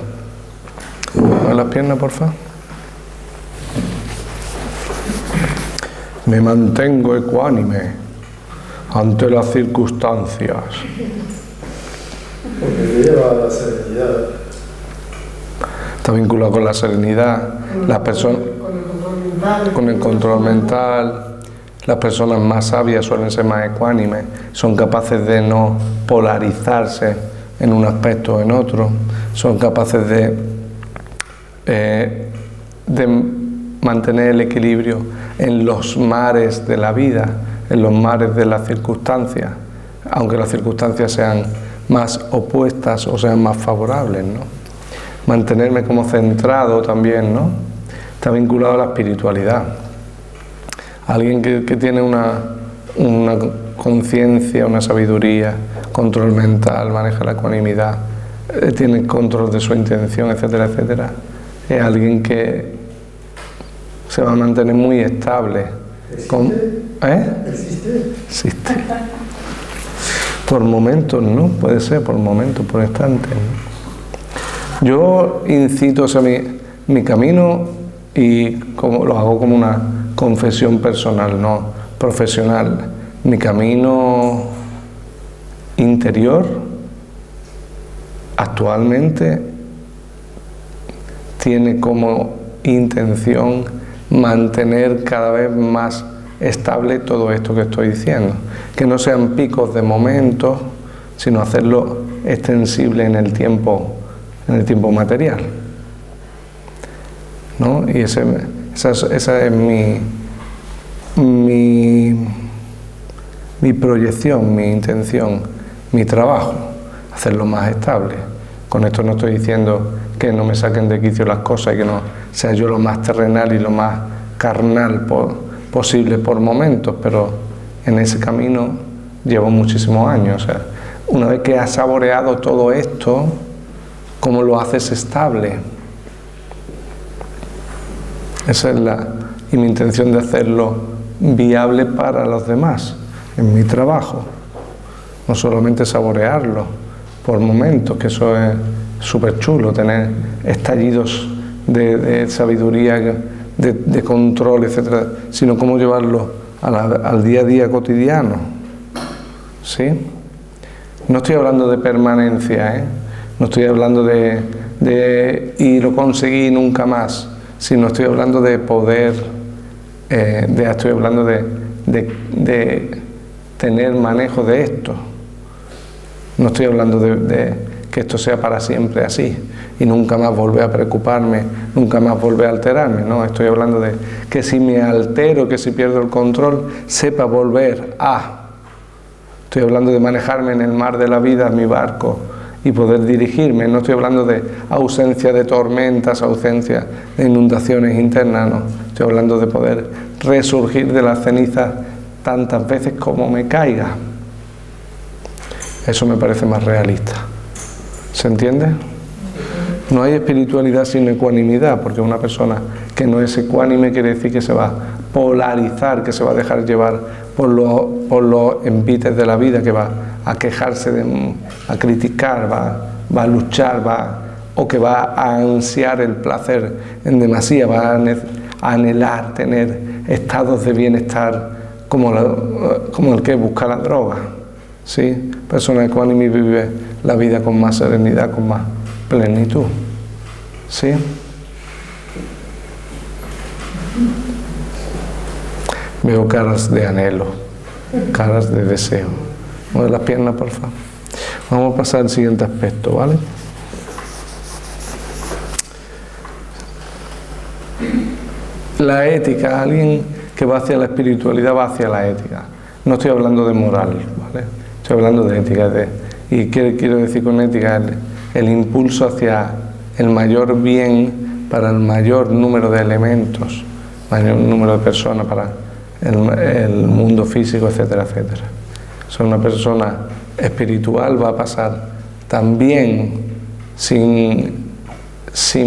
¿Mueve las piernas, por favor? Me mantengo ecuánime ante las circunstancias. Porque te lleva a la serenidad. Está vinculado con la serenidad, las personas, con el control mental. Las personas más sabias suelen ser más ecuánimes, son capaces de no polarizarse en un aspecto o en otro, son capaces de mantener el equilibrio en los mares de la vida, en los mares de las circunstancias, aunque las circunstancias sean más opuestas o sean más favorables, ¿no? Mantenerme como centrado también, ¿no? Está vinculado a la espiritualidad. Alguien que tiene una conciencia, una sabiduría, control mental, maneja la ecuanimidad, tiene control de su intención, etcétera, etcétera. Es alguien que se va a mantener muy estable. ¿Existe? Existe. Por momentos, ¿no? Puede ser, por momentos, por instantes, ¿no? Yo incito, o sea, mi camino, y como lo hago como una confesión personal, no profesional, mi camino interior actualmente tiene como intención mantener cada vez más estable todo esto que estoy diciendo, que no sean picos de momentos, sino hacerlo extensible en el tiempo material, ¿no? Y esa es mi proyección, mi intención, mi trabajo, hacerlo más estable. Con esto no estoy diciendo que no me saquen de quicio las cosas y que no sea yo lo más terrenal y lo más carnal posible por momentos, pero en ese camino llevo muchísimos años. O sea, una vez que has saboreado todo esto, ¿cómo lo haces estable? Esa es y mi intención de hacerlo viable para los demás, en mi trabajo. No solamente saborearlo por momentos, que eso es súper chulo, tener estallidos de sabiduría, de control, etcétera, sino cómo llevarlo al día a día cotidiano. ¿Sí? No estoy hablando de permanencia, ¿eh? No estoy hablando de y lo conseguí nunca más, sino estoy hablando de poder, estoy hablando de tener manejo de esto. No estoy hablando de que esto sea para siempre así y nunca más volver a preocuparme, nunca más volver a alterarme. No, estoy hablando de que si me altero, que si pierdo el control, sepa volver a. Estoy hablando de manejarme en el mar de la vida, mi barco, y poder dirigirme. No estoy hablando de ausencia de tormentas, ausencia de inundaciones internas, no. Estoy hablando de poder resurgir de las cenizas tantas veces como me caiga. Eso me parece más realista. ¿Se entiende? No hay espiritualidad sin ecuanimidad, porque una persona que no es ecuánime quiere decir que se va a polarizar, que se va a dejar llevar por los envites de la vida, que va a quejarse, a criticar, va a luchar, o que va a ansiar el placer en demasía, va a anhelar tener estados de bienestar como el que busca la droga. ¿Sí? Persona ecuánime vive la vida con más serenidad, con más plenitud. ¿Sí? Veo caras de anhelo, caras de deseo. Mueve las piernas, por favor. Vamos a pasar al siguiente aspecto, ¿vale? La ética, alguien que va hacia la espiritualidad va hacia la ética. No estoy hablando de moral, ¿vale? Estoy hablando de ética. ¿Y qué quiero decir con ética? El impulso hacia el mayor bien para el mayor número de elementos, mayor número de personas para el mundo físico, etcétera, etcétera. O una persona espiritual va a pasar también sin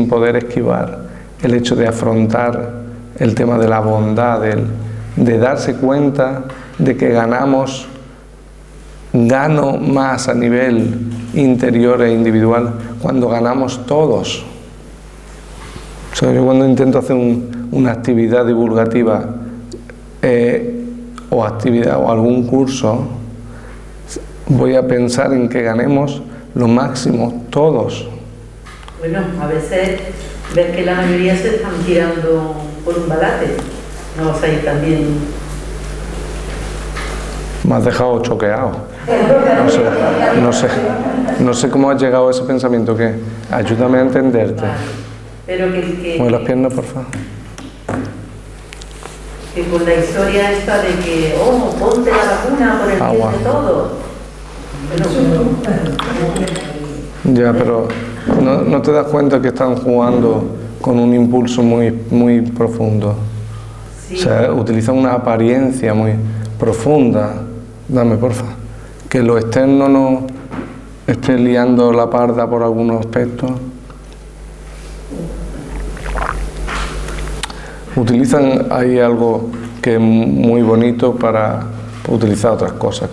poder esquivar el hecho de afrontar el tema de la bondad, de darse cuenta de que gano más a nivel interior e individual cuando ganamos todos. O sea, yo cuando intento hacer una actividad divulgativa o algún curso, voy a pensar en que ganemos lo máximo todos. Bueno, a veces ves que la mayoría se están tirando por un balate. ¿No vas a ir también? Me has dejado choqueado. No sé cómo has llegado a ese pensamiento. ¿Qué? Ayúdame a entenderte. Pero que mueve las piernas, por favor. Que con la historia esta de que, ponte la vacuna por el bien de todos. Ya, pero no te das cuenta que están jugando con un impulso muy profundo. Sí. O sea, utilizan una apariencia muy profunda. Dame, porfa. Que lo externo no esté liando la parda por algunos aspectos. Utilizan ahí algo que es muy bonito para utilizar otras cosas,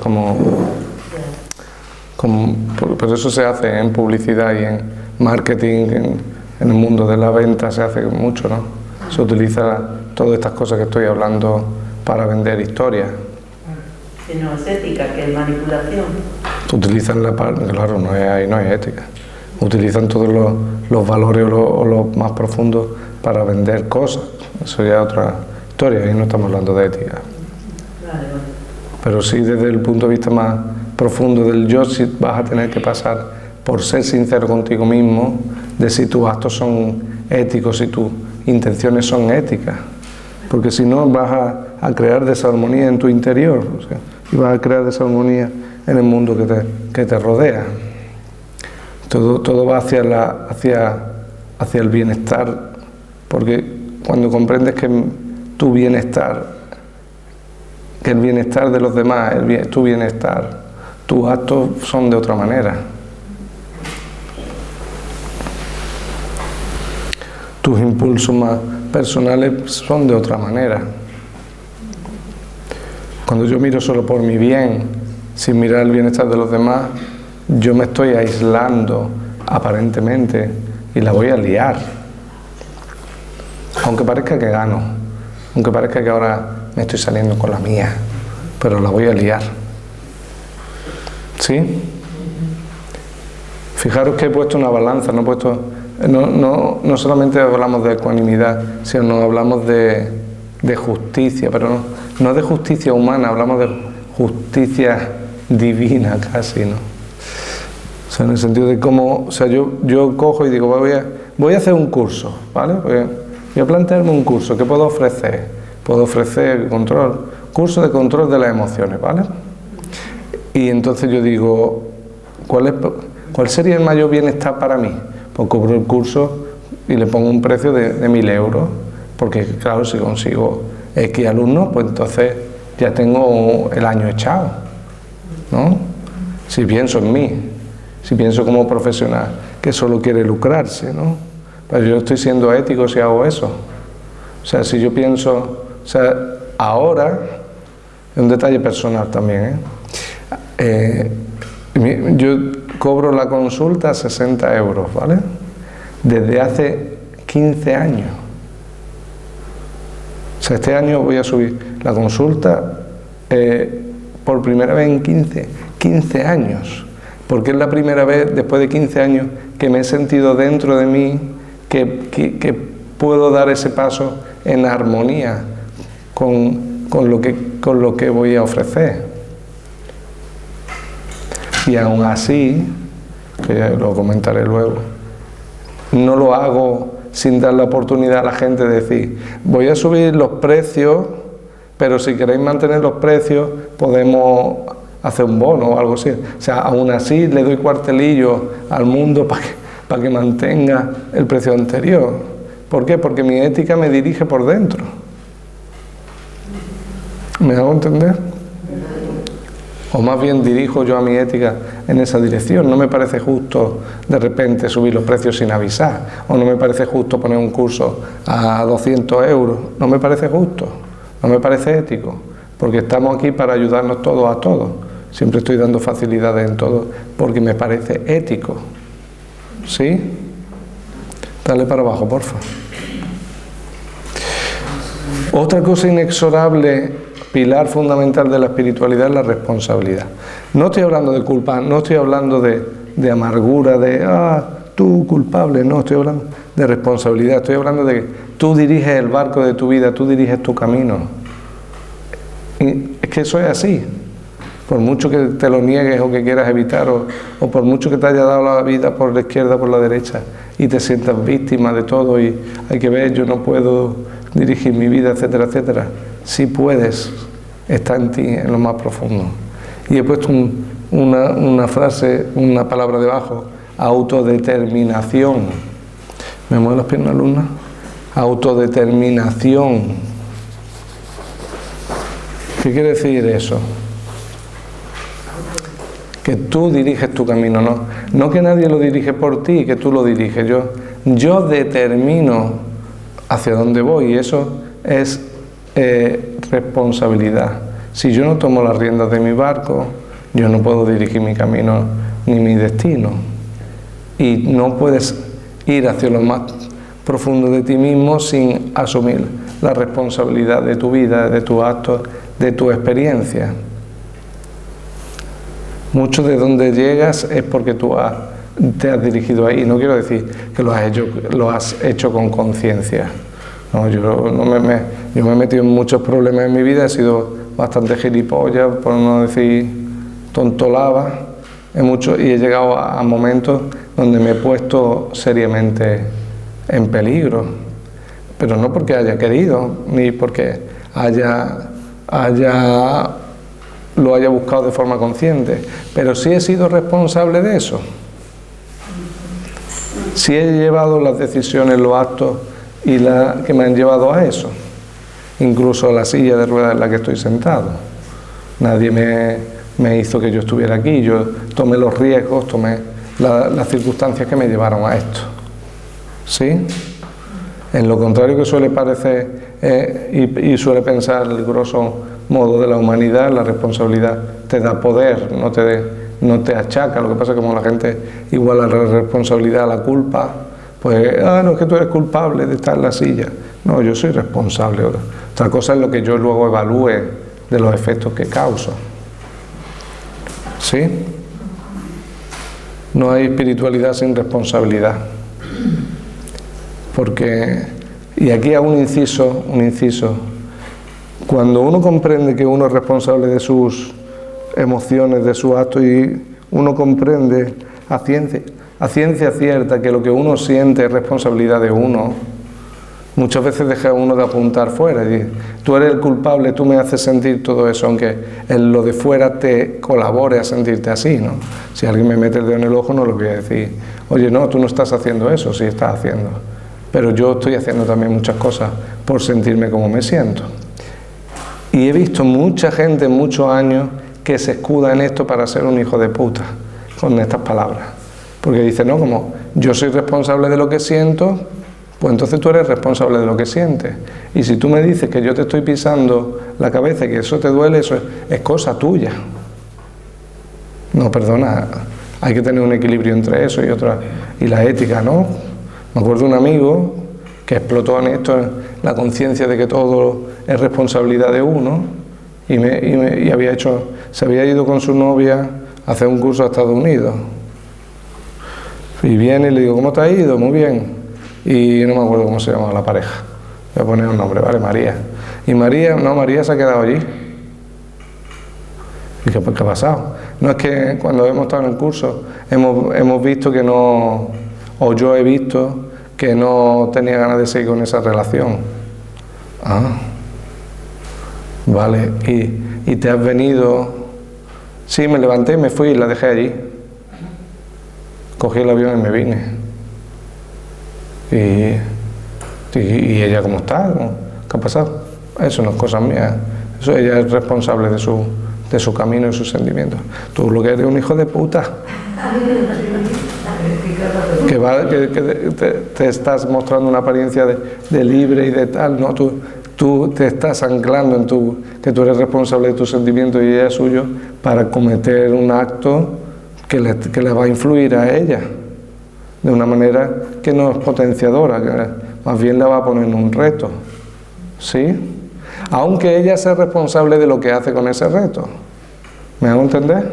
pero eso se hace en publicidad y en marketing, en el mundo de la venta se hace mucho, ¿no? Se utiliza todas estas cosas que estoy hablando para vender historias. Que no es ética, que es manipulación. Utilizan la parte, claro, no es ética. Utilizan todos los valores o los más profundos para vender cosas. Eso ya es otra historia, ahí no estamos hablando de ética. Vale. Pero sí, desde el punto de vista más profundo del yo, sí vas a tener que pasar por ser sincero contigo mismo, de si tus actos son éticos, si tus intenciones son éticas. Porque si no, vas a crear desarmonía en tu interior, o sea, y vas a crear desarmonía en el mundo que te rodea. Todo va hacia el bienestar, porque cuando comprendes que tu bienestar, que el bienestar de los demás, tu bienestar, tus actos son de otra manera. Tus impulsos más personales son de otra manera. Cuando yo miro solo por mi bien, sin mirar el bienestar de los demás, yo me estoy aislando aparentemente y la voy a liar. Aunque parezca que gano, aunque parezca que ahora me estoy saliendo con la mía, pero la voy a liar. ¿Sí? Fijaros que he puesto una balanza, no solamente hablamos de ecuanimidad, sino hablamos de justicia, pero no de justicia humana, hablamos de justicia divina casi, ¿no? O sea, en el sentido de cómo, o sea, yo cojo y digo, voy a hacer un curso, ¿vale? Voy a plantearme un curso, ¿qué puedo ofrecer? Puedo ofrecer curso de control de las emociones, ¿vale? Y entonces yo digo, ¿cuál sería el mayor bienestar para mí? Pues cobro el curso y le pongo un precio de 1.000 euros, porque claro, si consigo X alumnos, pues entonces ya tengo el año echado, ¿no? Si pienso en mí. Si pienso como profesional que solo quiere lucrarse, ¿no? Pero yo estoy siendo ético si hago eso. O sea, si yo pienso, o sea, ahora, es un detalle personal también, yo cobro la consulta 60 euros, ¿vale? Desde hace 15 años. O sea, este año voy a subir la consulta por primera vez en 15 años. Porque es la primera vez, después de 15 años, que me he sentido dentro de mí que puedo dar ese paso en armonía con lo que voy a ofrecer. Y aún así, que ya lo comentaré luego, no lo hago sin dar la oportunidad a la gente de decir, voy a subir los precios, pero si queréis mantener los precios, podemos hacer un bono o algo así. O sea, aún así le doy cuartelillo al mundo para que mantenga el precio anterior. ¿Por qué? Porque mi ética me dirige por dentro. ¿Me hago entender? O más bien dirijo yo a mi ética en esa dirección. No me parece justo de repente subir los precios sin avisar, o no me parece justo poner un curso a 200 euros, no me parece justo, no me parece ético, porque estamos aquí para ayudarnos todos a todos. Siempre estoy dando facilidades en todo porque me parece ético. ¿Sí? Dale para abajo, porfa. Otra cosa inexorable, pilar fundamental de la espiritualidad, es la responsabilidad. No estoy hablando de culpa, no estoy hablando de amargura, de tú culpable, no, estoy hablando de responsabilidad, estoy hablando de que tú diriges el barco de tu vida, tú diriges tu camino. Y es que eso es así. Por mucho que te lo niegues o que quieras evitar, o por mucho que te haya dado la vida por la izquierda o por la derecha y te sientas víctima de todo y hay que ver, yo no puedo dirigir mi vida, etcétera, etcétera. Sí puedes, está en ti, en lo más profundo. Y he puesto una frase, una palabra debajo, autodeterminación. ¿Me mueve las piernas, Luna? Autodeterminación. ¿Qué quiere decir eso? Que tú diriges tu camino, no que nadie lo dirige por ti, que tú lo diriges. Yo determino hacia dónde voy, y eso es responsabilidad. Si yo no tomo las riendas de mi barco, yo no puedo dirigir mi camino ni mi destino. Y no puedes ir hacia lo más profundo de ti mismo sin asumir la responsabilidad de tu vida, de tus actos, de tu experiencia. Mucho de donde llegas es porque tú te has dirigido ahí. No quiero decir que lo has hecho con conciencia. No, yo me he metido en muchos problemas en mi vida, he sido bastante gilipollas, por no decir tontolaba, y he llegado a momentos donde me he puesto seriamente en peligro. Pero no porque haya querido, ni porque lo haya buscado de forma consciente, pero sí he sido responsable de eso. Sí he llevado las decisiones, los actos que me han llevado a eso, incluso la silla de ruedas en la que estoy sentado. Nadie me hizo que yo estuviera aquí, yo tomé los riesgos, tomé las circunstancias que me llevaron a esto. ¿Sí? En lo contrario que suele parecer y suele pensar el grosso modo de la humanidad, la responsabilidad te da poder, no te achaca. Lo que pasa es que como la gente iguala la responsabilidad a la culpa, pues, no, es que tú eres culpable de estar en la silla. No, yo soy responsable. Otra cosa es lo que yo luego evalúe de los efectos que causo. ¿Sí? No hay espiritualidad sin responsabilidad. Porque, y aquí hago un inciso, cuando uno comprende que uno es responsable de sus emociones, de sus actos, y uno comprende a ciencia cierta que lo que uno siente es responsabilidad de uno, muchas veces deja uno de apuntar fuera y dice, tú eres el culpable, tú me haces sentir todo eso, aunque en lo de fuera te colabore a sentirte así, ¿no? Si alguien me mete el dedo en el ojo, no le voy a decir, oye, no, tú no estás haciendo eso, sí estás haciendo. Pero yo estoy haciendo también muchas cosas por sentirme como me siento. Y he visto mucha gente en muchos años que se escuda en esto para ser un hijo de puta, con estas palabras. Porque dice, no, como yo soy responsable de lo que siento, pues entonces tú eres responsable de lo que sientes. Y si tú me dices que yo te estoy pisando la cabeza y que eso te duele, eso es cosa tuya. No, perdona, hay que tener un equilibrio entre eso y la ética, ¿no? Me acuerdo de un amigo que explotó en esto, en la conciencia de que todo es responsabilidad de uno, y se había ido con su novia a hacer un curso a Estados Unidos. Y viene y le digo, ¿cómo te ha ido? Muy bien. Y no me acuerdo cómo se llamaba la pareja. Voy a poner un nombre, ¿vale? María. Y María se ha quedado allí. Y dije, pues, ¿qué ha pasado? No, es que cuando hemos estado en el curso hemos visto que no, o yo he visto que no tenía ganas de seguir con esa relación. Ah, vale. Y te has venido. Sí, me levanté y me fui y la dejé allí. Cogí el avión y me vine. Y ella, ¿cómo está? ¿Qué ha pasado? Eso no es cosa mía. Eso ella es responsable de su camino y sus sentimientos. Tú lo que eres un hijo de puta. Que te estás mostrando una apariencia de libre y de tal, ¿no? Tú te estás anclando en que tú eres responsable de tus sentimientos y ella es suyo para cometer un acto que le va a influir a ella de una manera que no es potenciadora, que más bien la va a poner en un reto, ¿sí? Aunque ella sea responsable de lo que hace con ese reto. ¿Me hago entender?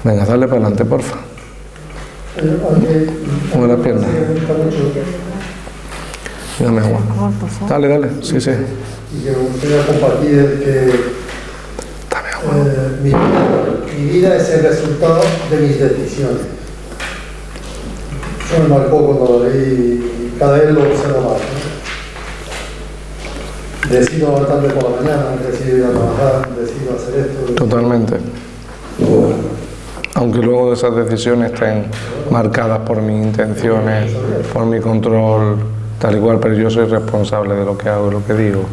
Venga, dale para adelante, porfa. Mueve la pierna. Dame agua. Dale, sí. Y que me gustaría compartir que mi vida es el resultado de mis decisiones. Eso me marcó cuando lo leí y cada vez lo observo más, ¿no? Decido levantarme por la mañana, decido ir a trabajar, decido hacer esto. Totalmente. Aunque luego esas decisiones estén marcadas por mis intenciones, por mi control, tal y cual, pero yo soy responsable de lo que hago y lo que digo.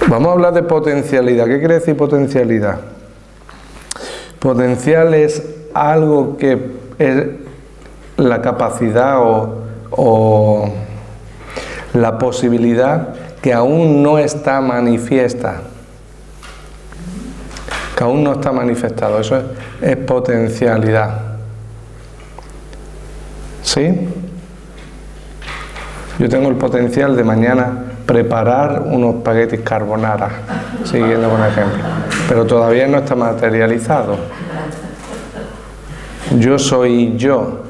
Vamos a hablar de potencialidad. ¿Qué quiere decir potencialidad? Potencial es algo que es la capacidad o la posibilidad que aún no está manifiesta, que aún no está manifestado. Eso es potencialidad. ¿Sí? Yo tengo el potencial de mañana preparar unos espaguetis carbonara, siguiendo con el ejemplo, pero todavía no está materializado. Yo soy yo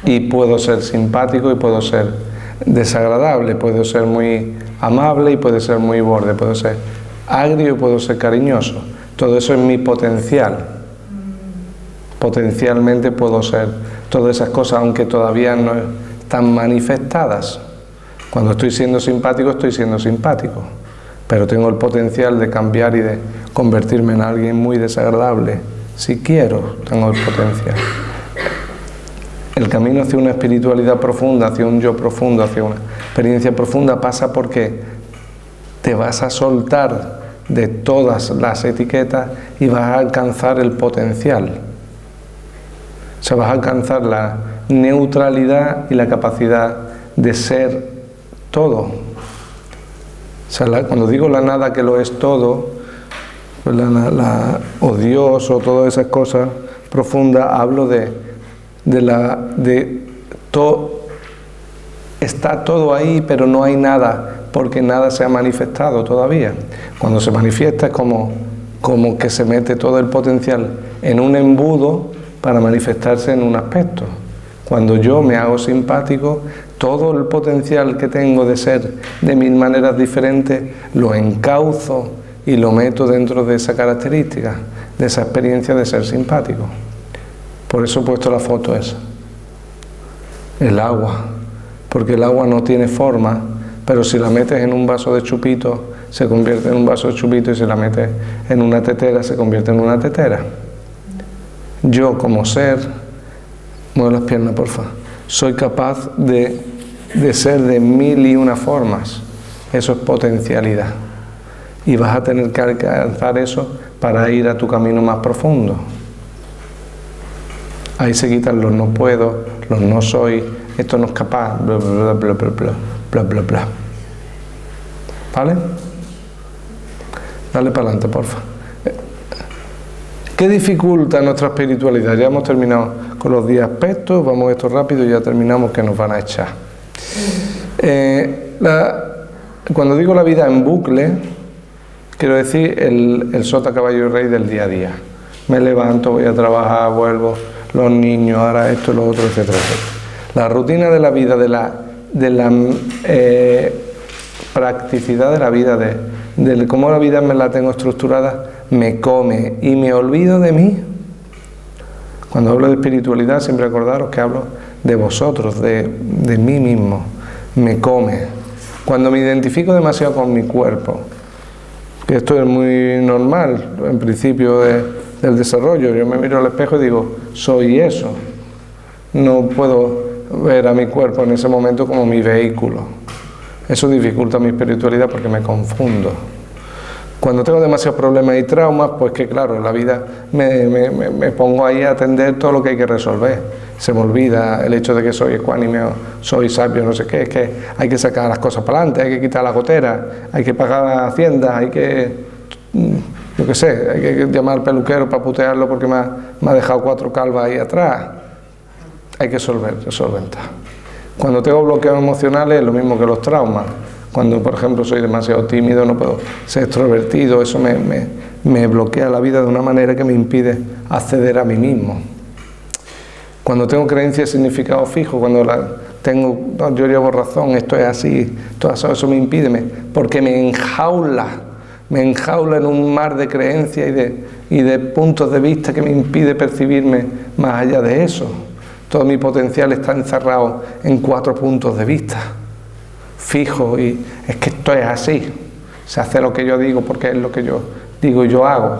y puedo ser simpático y puedo ser desagradable, puedo ser muy amable y puedo ser muy borde, puedo ser agrio y puedo ser cariñoso. Todo eso es mi potencial. Potencialmente puedo ser todas esas cosas, aunque todavía no están manifestadas. Cuando estoy siendo simpático, pero tengo el potencial de cambiar y de convertirme en alguien muy desagradable. Si quiero, tengo el potencial. El camino hacia una espiritualidad profunda, hacia un yo profundo, hacia una experiencia profunda pasa porque te vas a soltar de todas las etiquetas y vas a alcanzar el potencial. O sea, vas a alcanzar la neutralidad y la capacidad de ser todo. O sea, cuando digo la nada que lo es todo, pues o Dios o todas esas cosas profundas, hablo está todo ahí, pero no hay nada, porque nada se ha manifestado todavía. Cuando se manifiesta es como que se mete todo el potencial en un embudo para manifestarse en un aspecto. Cuando yo me hago simpático, todo el potencial que tengo de ser de mil maneras diferentes, lo encauzo y lo meto dentro de esa característica, de esa experiencia de ser simpático. Por eso he puesto la foto esa. El agua. Porque el agua no tiene forma, pero si la metes en un vaso de chupito, se convierte en un vaso de chupito, y si la metes en una tetera, se convierte en una tetera. Yo como ser, mueve las piernas porfa, soy capaz de ser de 1001 formas. Eso es potencialidad. Y vas a tener que alcanzar eso para ir a tu camino más profundo. Ahí se quitan los no puedo, los no soy, esto no es capaz, bla, bla, bla, bla, bla, bla, bla, bla. ¿Vale? Dale para adelante, porfa. ¿Qué dificulta nuestra espiritualidad? Ya hemos terminado con los 10 aspectos, vamos a esto rápido y ya terminamos, que nos van a echar. Cuando digo la vida en bucle, quiero decir el sota, caballo y rey del día a día. Me levanto, voy a trabajar, vuelvo, los niños, ahora esto, lo otro, etcétera, etcétera. La rutina de la vida, de la practicidad de la vida, de cómo la vida me la tengo estructurada, me come y me olvido de mí. Cuando hablo de espiritualidad, siempre acordaros que hablo de vosotros, de mí mismo. Me come. Cuando me identifico demasiado con mi cuerpo, que esto es muy normal en principio del desarrollo, yo me miro al espejo y digo, soy eso. No puedo ver a mi cuerpo en ese momento como mi vehículo. Eso dificulta mi espiritualidad porque me confundo. Cuando tengo demasiados problemas y traumas, pues que claro, en la vida me pongo ahí a atender todo lo que hay que resolver. Se me olvida el hecho de que soy ecuánime o soy sabio, no sé qué, es que hay que sacar las cosas para adelante, hay que quitar la gotera, hay que pagar la hacienda, hay que, yo qué sé, hay que llamar al peluquero para putearlo porque me ha dejado 4 calvas ahí atrás. Hay que solventar. Cuando tengo bloqueos emocionales es lo mismo que los traumas. Cuando, por ejemplo, soy demasiado tímido, no puedo ser extrovertido, eso me bloquea la vida de una manera que me impide acceder a mí mismo. Cuando tengo creencias y significados fijos, cuando no, yo llevo razón, esto es así, todo eso me impide, porque me enjaula en un mar de creencias y de puntos de vista que me impide percibirme más allá de eso. Todo mi potencial está encerrado en 4 puntos de vista fijo, y es que esto es así, se hace lo que yo digo porque es lo que yo digo y yo hago.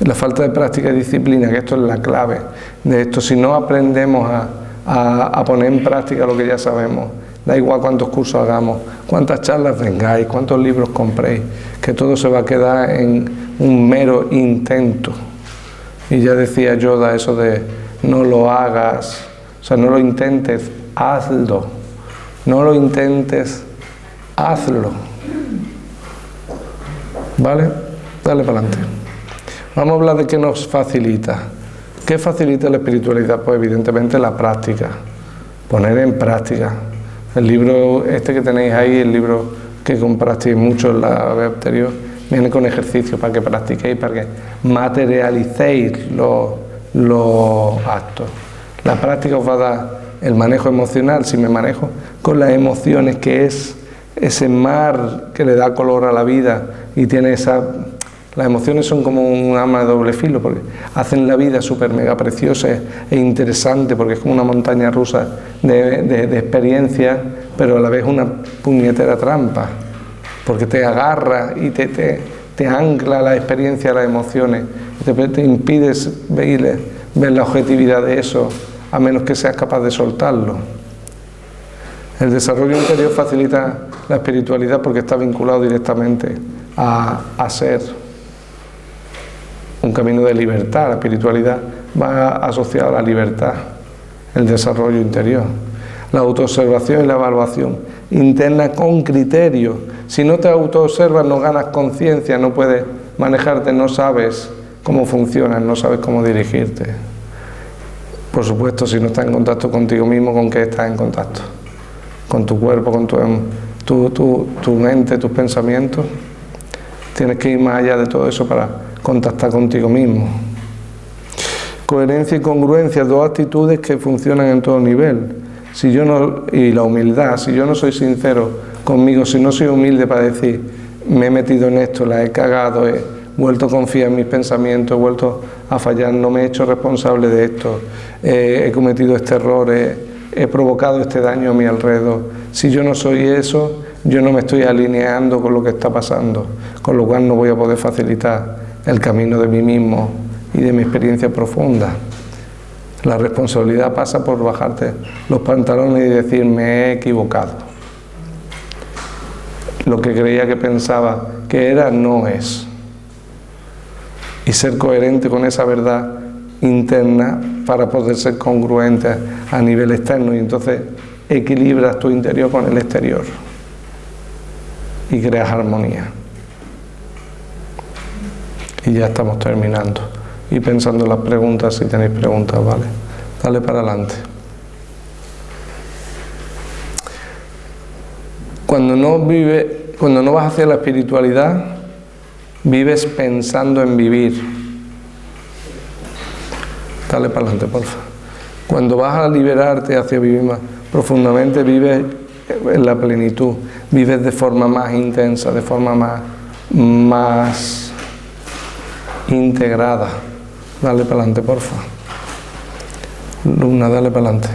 La falta de práctica y disciplina, que esto es la clave de esto. Si no aprendemos a poner en práctica lo que ya sabemos, da igual cuántos cursos hagamos, cuántas charlas vengáis, cuántos libros compréis, que todo se va a quedar en un mero intento. Y ya decía Yoda eso de no lo hagas, o sea, no lo intentes, hazlo. No lo intentes, hazlo. ¿Vale? Dale para adelante. Vamos a hablar de qué nos facilita. ¿Qué facilita la espiritualidad? Pues evidentemente la práctica. Poner en práctica. El libro este que tenéis ahí, el libro que comprasteis mucho en la vez anterior, viene con ejercicios para que practiquéis, para que materialicéis los actos. La práctica os va a dar el manejo emocional. Si me manejo con las emociones, que es ese mar que le da color a la vida y tiene las emociones son como un arma de doble filo, porque hacen la vida súper mega preciosa e interesante, porque es como una montaña rusa de experiencias, pero a la vez una puñetera trampa, porque te agarra y te ancla la experiencia a las emociones, te impides ver la objetividad de eso, a menos que seas capaz de soltarlo. El desarrollo interior facilita la espiritualidad porque está vinculado directamente a ser un camino de libertad. La espiritualidad va asociada a la libertad, el desarrollo interior. La autoobservación y la evaluación interna con criterio. Si no te autoobservas, no ganas conciencia, no puedes manejarte, no sabes cómo funcionas, no sabes cómo dirigirte. Por supuesto, si no estás en contacto contigo mismo, ¿con qué estás en contacto? Con tu cuerpo, con tu mente, tus pensamientos. Tienes que ir más allá de todo eso para contactar contigo mismo. Coherencia y congruencia, 2 actitudes que funcionan en todo nivel. Y la humildad, si yo no soy sincero conmigo, si no soy humilde para decir, me he metido en esto, la he cagado, he vuelto a confiar en mis pensamientos, he vuelto a fallar, no me he hecho responsable de esto, he cometido este error, he provocado este daño a mi alrededor. Si yo no soy eso, yo no me estoy alineando con lo que está pasando, con lo cual no voy a poder facilitar el camino de mí mismo y de mi experiencia profunda. La responsabilidad pasa por bajarte los pantalones y decir, me he equivocado. Lo que creía que pensaba que era, no es. y ser coherente con esa verdad interna para poder ser congruente a nivel externo, y entonces equilibras tu interior con el exterior y creas armonía. Y ya estamos terminando y pensando en las preguntas, si tenéis preguntas, ¿vale? Dale para adelante. Cuando no vas hacia la espiritualidad, vives pensando en vivir. Dale para adelante, por favor. Cuando vas a liberarte hacia vivir más profundamente, vives en la plenitud, vives de forma más intensa, de forma más integrada. Dale para adelante, por favor. Luna, dale para adelante.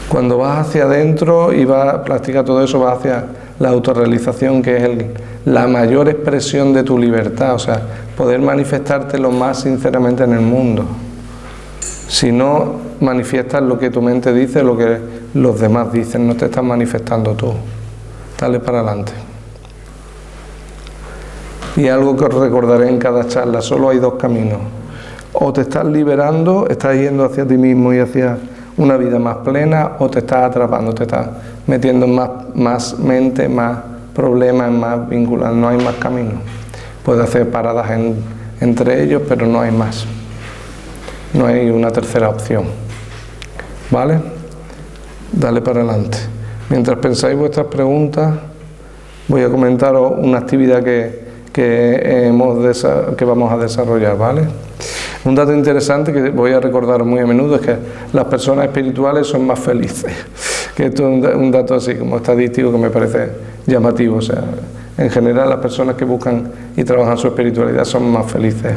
Cuando vas hacia adentro y practicas todo eso, vas hacia la autorrealización, que es la mayor expresión de tu libertad, o sea, poder manifestarte lo más sinceramente en el mundo. Si no manifiestas lo que tu mente dice, lo que los demás dicen, no te estás manifestando tú. Dale para adelante. Y algo que os recordaré en cada charla, solo hay dos caminos. O te estás liberando, estás yendo hacia ti mismo y hacia una vida más plena, o te estás atrapando, te estás metiendo en más mente, más problemas, más vínculos, no hay más caminos. Puedes hacer paradas entre ellos, pero no hay más. No hay una tercera opción. ¿Vale? Dale para adelante. Mientras pensáis vuestras preguntas, voy a comentaros una actividad que vamos a desarrollar, ¿vale? Un dato interesante que voy a recordar muy a menudo es que las personas espirituales son más felices. Que esto es un dato así como estadístico que me parece llamativo. O sea, en general las personas que buscan y trabajan su espiritualidad son más felices.